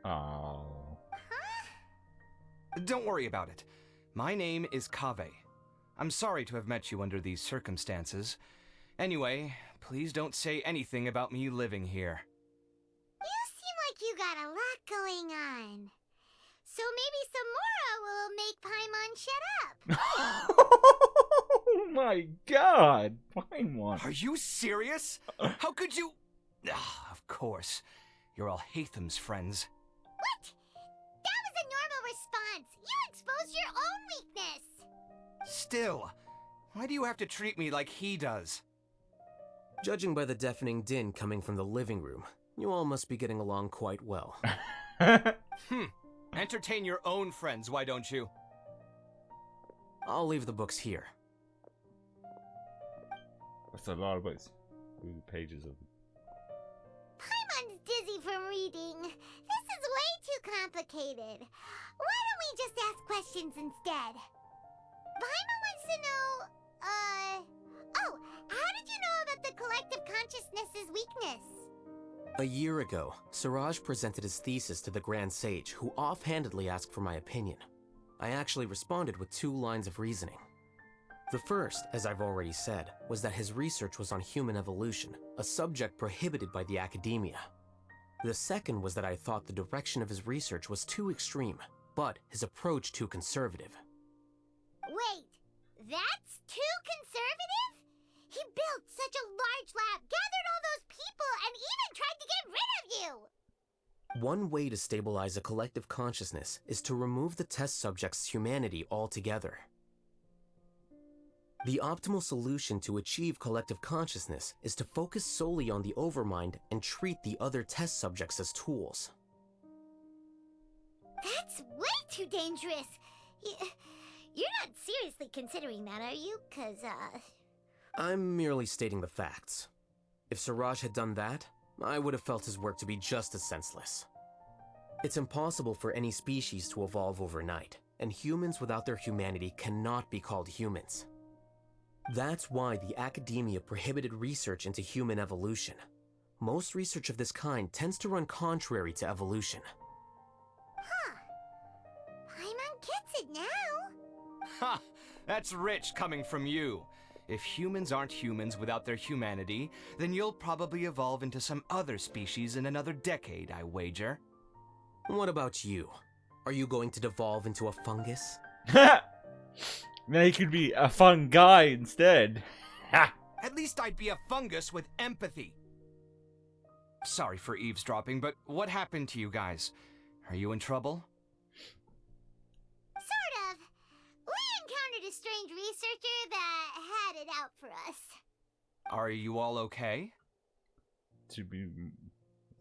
Oh. Don't worry about it. My name is Kaveh. I'm sorry to have met you under these circumstances. Anyway, please don't say anything about me living here. You seem like you got a lot going on. So maybe Samora will make Paimon shut up. Oh my god! Paimon. Are you serious? How could you... Of course. You're Alhaitham's friends. What? That was a normal response. You exposed your own weakness. Still, why do you have to treat me like he does? Judging by the deafening din coming from the living room, you all must be getting along quite well. Entertain your own friends, why don't you? I'll leave the books here. That's a lot of books. Ooh, pages of... Paimon's dizzy from reading. This is way too complicated. Why don't we just ask questions instead? Paimon wants to know, oh, how did you know about the collective consciousness's weakness? A year ago, Siraj presented his thesis to the Grand Sage, who offhandedly asked for my opinion. I actually responded with 2 lines of reasoning. The first, as I've already said, was that his research was on human evolution, a subject prohibited by the academia. The second was that I thought the direction of his research was too extreme, but his approach too conservative. Wait, that's too conservative? He built such a large lab, gathered all those people, and even tried to get rid of you! One way to stabilize a collective consciousness is to remove the test subject's humanity altogether. The optimal solution to achieve collective consciousness is to focus solely on the overmind and treat the other test subjects as tools. That's way too dangerous. You're not seriously considering that, are you? 'Cause, I'm merely stating the facts. If Siraj had done that, I would have felt his work to be just as senseless. It's impossible for any species to evolve overnight, and humans without their humanity cannot be called humans. That's why the academia prohibited research into human evolution. Most research of this kind tends to run contrary to evolution. Paimon gets it now. Ha! That's rich coming from you. If humans aren't humans without their humanity, then you'll probably evolve into some other species in another decade, I wager. What about you? Are you going to devolve into a fungus? Now he could be a fun guy instead. At least I'd be a fungus with empathy. Sorry for eavesdropping, but what happened to you guys? Are you in trouble? Sort of. We encountered a strange researcher that had it out for us. Are you all okay?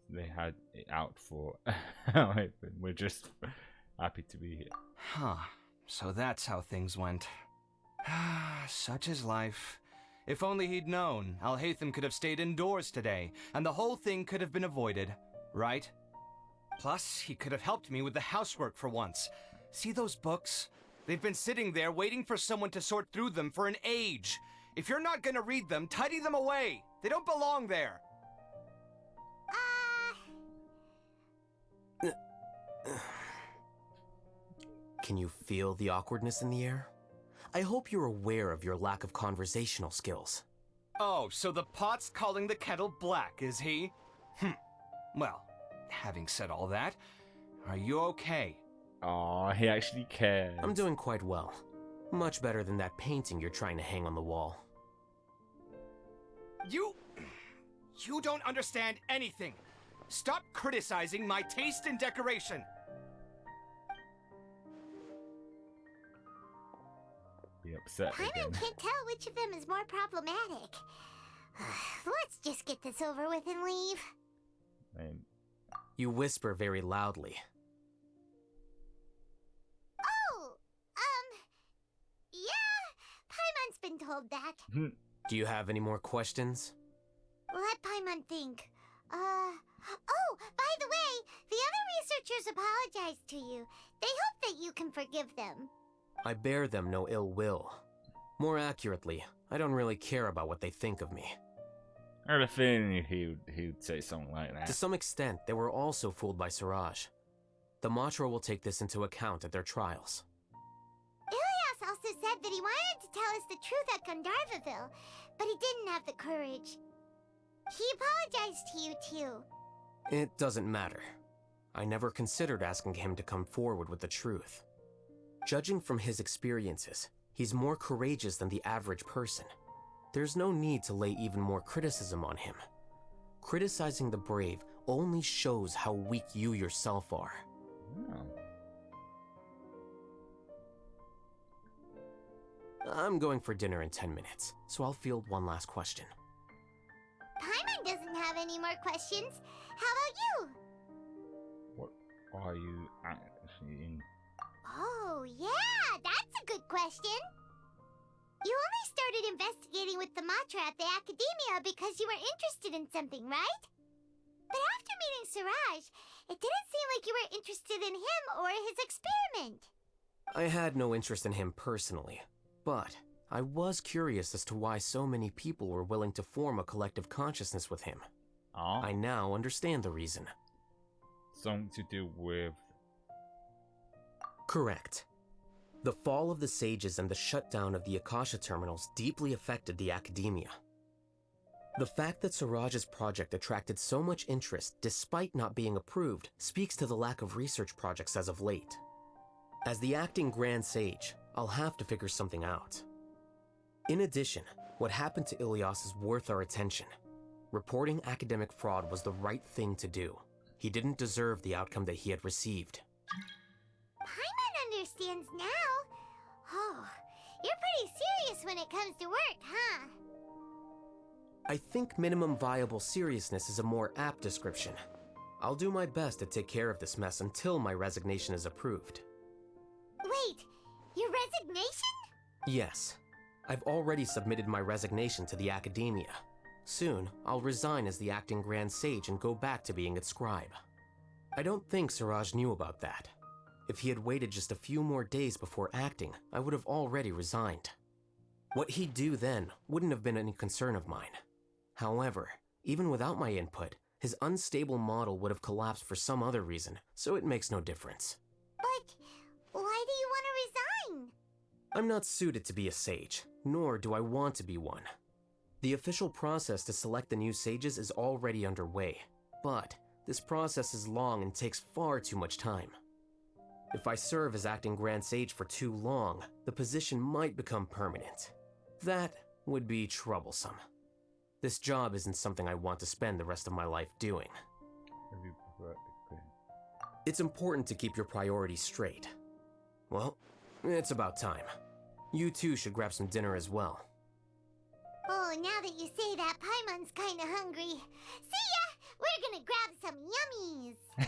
They had it out for. We're just happy to be here. Huh. So that's how things went. Such is life. If only he'd known, Alhaitham could have stayed indoors today, and the whole thing could have been avoided, right? Plus, he could have helped me with the housework for once. See those books? They've been sitting there waiting for someone to sort through them for an age. If you're not gonna read them, tidy them away. They don't belong there. Can you feel the awkwardness in the air? I hope you're aware of your lack of conversational skills. Oh, so the pot's calling the kettle black, is he? Well, having said all that, are you okay? Aw, he actually cares. I'm doing quite well. Much better than that painting you're trying to hang on the wall. You don't understand anything. Stop criticizing my taste in decoration. Be upset Paimon again. can't tell which of them is more problematic. Let's just get this over with and leave. You whisper very loudly. Oh, yeah, Paimon's been told that. Do you have any more questions? Let Paimon think. Oh, by the way, the other researchers apologized to you. They hope that you can forgive them. I bear them no ill will. More accurately, I don't really care about what they think of me. I had a feeling he would say something like that. To some extent, they were also fooled by Siraj. The Matra will take this into account at their trials. Ilias also said that he wanted to tell us the truth at Gandharvaville, but he didn't have the courage. He apologized to you too. It doesn't matter. I never considered asking him to come forward with the truth. Judging from his experiences, he's more courageous than the average person. There's no need to lay even more criticism on him. Criticizing the brave only shows how weak you yourself are. I'm going for dinner in 10 minutes, so I'll field one last question. Paimon doesn't have any more questions. How about you? What are you actually in? Oh, yeah, that's a good question. You only started investigating with the Matra at the Academia because you were interested in something, right? But after meeting Siraj, it didn't seem like you were interested in him or his experiment. I had no interest in him personally, but I was curious as to why so many people were willing to form a collective consciousness with him. I now understand the reason. Something to do with... Correct. The fall of the Sages and the shutdown of the Akasha terminals deeply affected the Academia. The fact that Siraj's project attracted so much interest despite not being approved speaks to the lack of research projects as of late. As the acting Grand Sage, I'll have to figure something out. In addition, what happened to Ilias is worth our attention. Reporting academic fraud was the right thing to do. He didn't deserve the outcome that he had received. Paimon understands now. Oh, you're pretty serious when it comes to work, huh? I think minimum viable seriousness is a more apt description. I'll do my best to take care of this mess until my resignation is approved. Wait, your resignation? Yes. I've already submitted my resignation to the Academia. Soon, I'll resign as the acting Grand Sage and go back to being its scribe. I don't think Siraj knew about that. If he had waited just a few more days before acting, I would have already resigned. What he'd do then wouldn't have been any concern of mine. However, even without my input, his unstable model would have collapsed for some other reason, so it makes no difference. But why do you want to resign? I'm not suited to be a sage, nor do I want to be one. The official process to select the new sages is already underway, but this process is long and takes far too much time. If I serve as acting Grand Sage for too long, the position might become permanent. That would be troublesome. This job isn't something I want to spend the rest of my life doing. It's important to keep your priorities straight. Well, it's about time. You two should grab some dinner as well. Oh, now that you say that, Paimon's kinda hungry. See ya! We're gonna grab some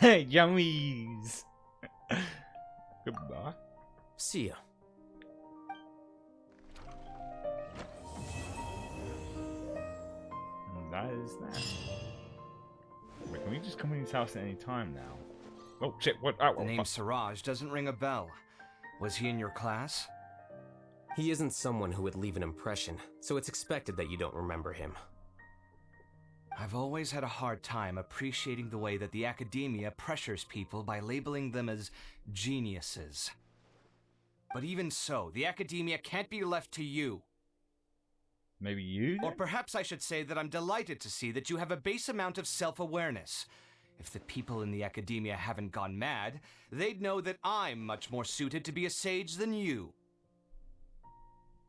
yummies! Yummies! Goodbye. See ya. And that is that. Wait, can we just come in his house at any time now? Oh shit, what? Oh, the name Siraj doesn't ring a bell. Was he in your class? He isn't someone who would leave an impression, so it's expected that you don't remember him. I've always had a hard time appreciating the way that the Academia pressures people by labeling them as geniuses. But even so, the Academia can't be left to you. Maybe you? Or perhaps I should say that I'm delighted to see that you have a base amount of self-awareness. If the people in the Academia haven't gone mad, they'd know that I'm much more suited to be a sage than you.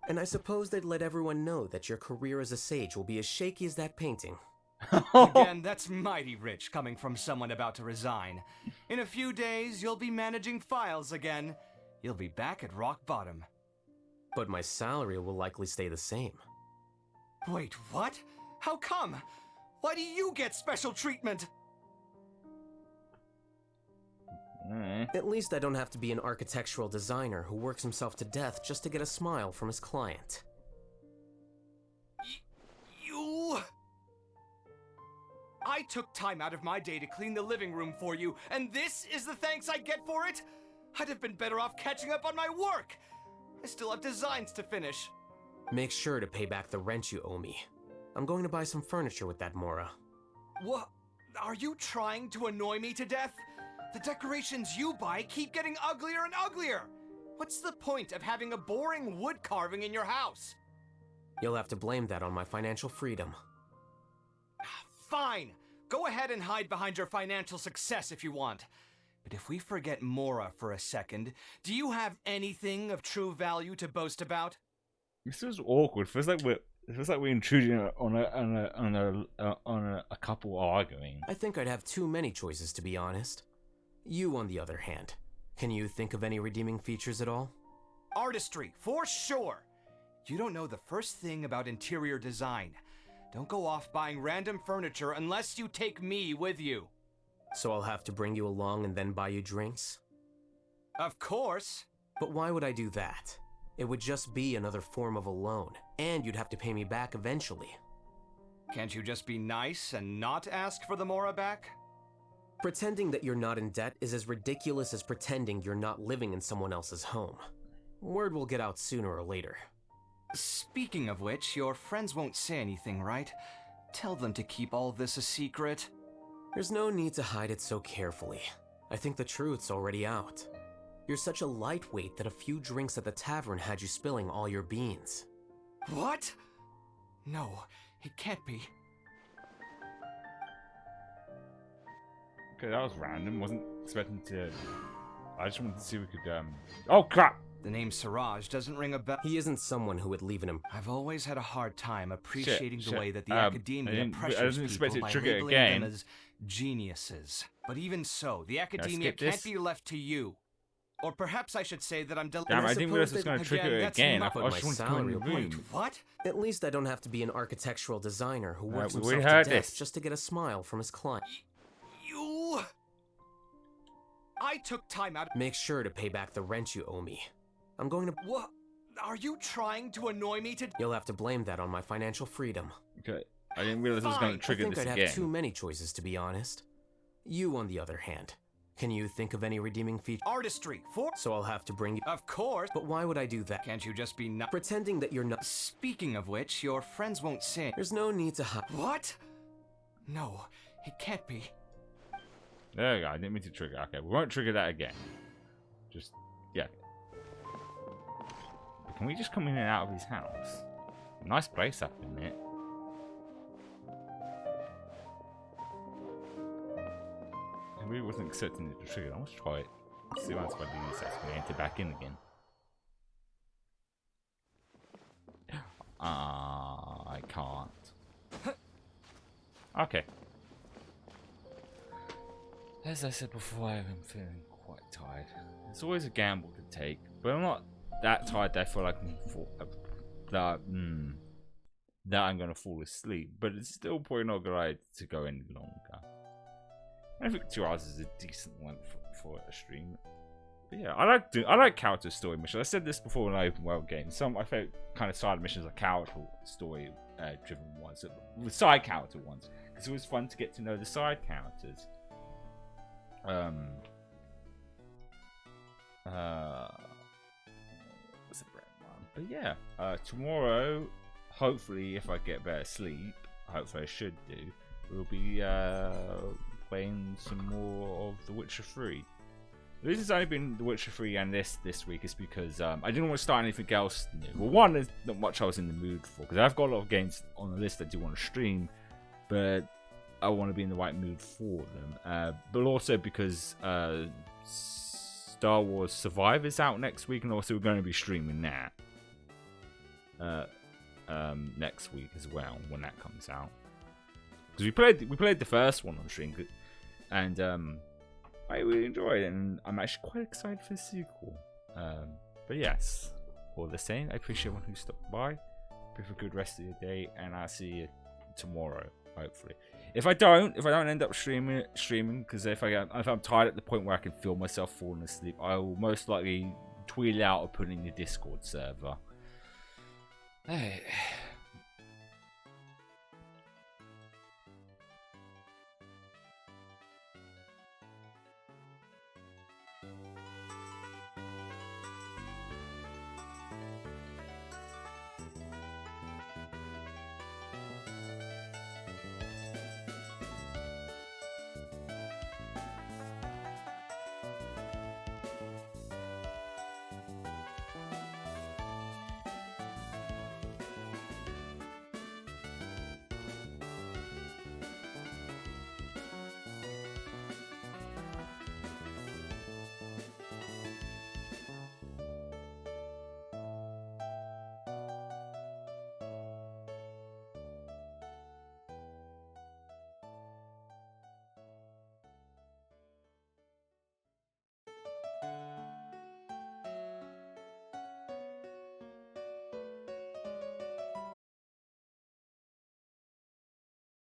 And I suppose they'd let everyone know that your career as a sage will be as shaky as that painting. Again, that's mighty rich coming from someone about to resign. In a few days, you'll be managing files again. You'll be back at rock bottom. But my salary will likely stay the same. Wait, what? How come? Why do you get special treatment? At least I don't have to be an architectural designer who works himself to death just to get a smile from his client. You... I took time out of my day to clean the living room for you, and this is the thanks I get for it? I'd have been better off catching up on my work. I still have designs to finish. Make sure to pay back the rent you owe me. I'm going to buy some furniture with that Mora. What? Are you trying to annoy me to death? The decorations you buy keep getting uglier and uglier. What's the point of having a boring wood carving in your house? You'll have to blame that on my financial freedom. Fine. Go ahead and hide behind your financial success if you want. But if we forget Mora for a second, do you have anything of true value to boast about? This is awkward. Feels like we're intruding on a couple arguing. I think I'd have too many choices, to be honest. You, on the other hand, can you think of any redeeming features at all? Artistry, for sure. You don't know the first thing about interior design. Don't go off buying random furniture unless you take me with you. So I'll have to bring you along and then buy you drinks? Of course. But why would I do that? It would just be another form of a loan, and you'd have to pay me back eventually. Can't you just be nice and not ask for the Mora back? Pretending that you're not in debt is as ridiculous as pretending you're not living in someone else's home. Word will get out sooner or later. Speaking of which, your friends won't say anything, right? Tell them to keep all this a secret. There's no need to hide it so carefully. I think the truth's already out. You're such a lightweight that a few drinks at the tavern had you spilling all your beans. What? No, it can't be. Okay, that was random. Wasn't expecting to... I just wanted to see if we could, Oh, crap! The name Siraj doesn't ring a bell. He isn't someone who would leave an I've always had a hard time appreciating the way that the I Academia didn't pressures expect people it by to trigger labeling again. them as geniuses. But even so, the Academia skip this? can't be left to you. Or perhaps I should say that I'm Damn, I didn't realize it was going to trigger it again. I thought I my just wanted to come in salary the will room. be- What? At least I don't have to be an architectural designer who works we himself heard to death this. just to get a smile from his client. I took time out. Make sure to pay back the rent you owe me. I'm going to... What? Are you trying to annoy me to... You'll have to blame that on my financial freedom. Okay. I didn't realize I was going to trigger this I think again. I'd have too many choices, to be honest. You, on the other hand, can you think of any redeeming feature? Artistry, for... So I'll have to bring you... Of course. But why would I do that? Can't you just be not... Pretending that you're not... Speaking of which, your friends won't sing. There's no need to hide... What? No, it can't be. There we go. I didn't mean to trigger. Okay, we won't trigger that again. Just, yeah. But can we just come in and out of his house? Nice place up in it. I really wasn't accepting it to trigger. Let's try it. Let's see once I do this. That's going to enter back in again. I can't. Okay. As I said before, I'm feeling quite tired. It's always a gamble to take, but I'm not that tired that I feel like that I'm gonna fall asleep. But it's still probably not good to go any longer. I think 2 hours is a decent length for a stream. But yeah, I like character story missions. I said this before in open world games. Some I felt kind of side missions are character story driven ones, with side character ones, because it was fun to get to know the side characters. But yeah, tomorrow, hopefully, if I get better sleep, hopefully I should do, we'll be playing some more of The Witcher 3. The reason it's only been The Witcher 3 and this week is because I didn't want to start anything else new. Well, one, there's not much I was in the mood for, because I've got a lot of games on the list I do want to stream, but I want to be in the right mood for them. But also because Star Wars Survivor's out next week, and also we're going to be streaming that next week as well when that comes out. Because we played the first one on stream, and I really enjoyed it, and I'm actually quite excited for the sequel. But yes, all the same, I appreciate everyone who stopped by. Have a good rest of your day, and I'll see you tomorrow, hopefully. If I don't end up streaming, because if I'm tired at the point where I can feel myself falling asleep, I will most likely tweet out or put it in the Discord server. Hey.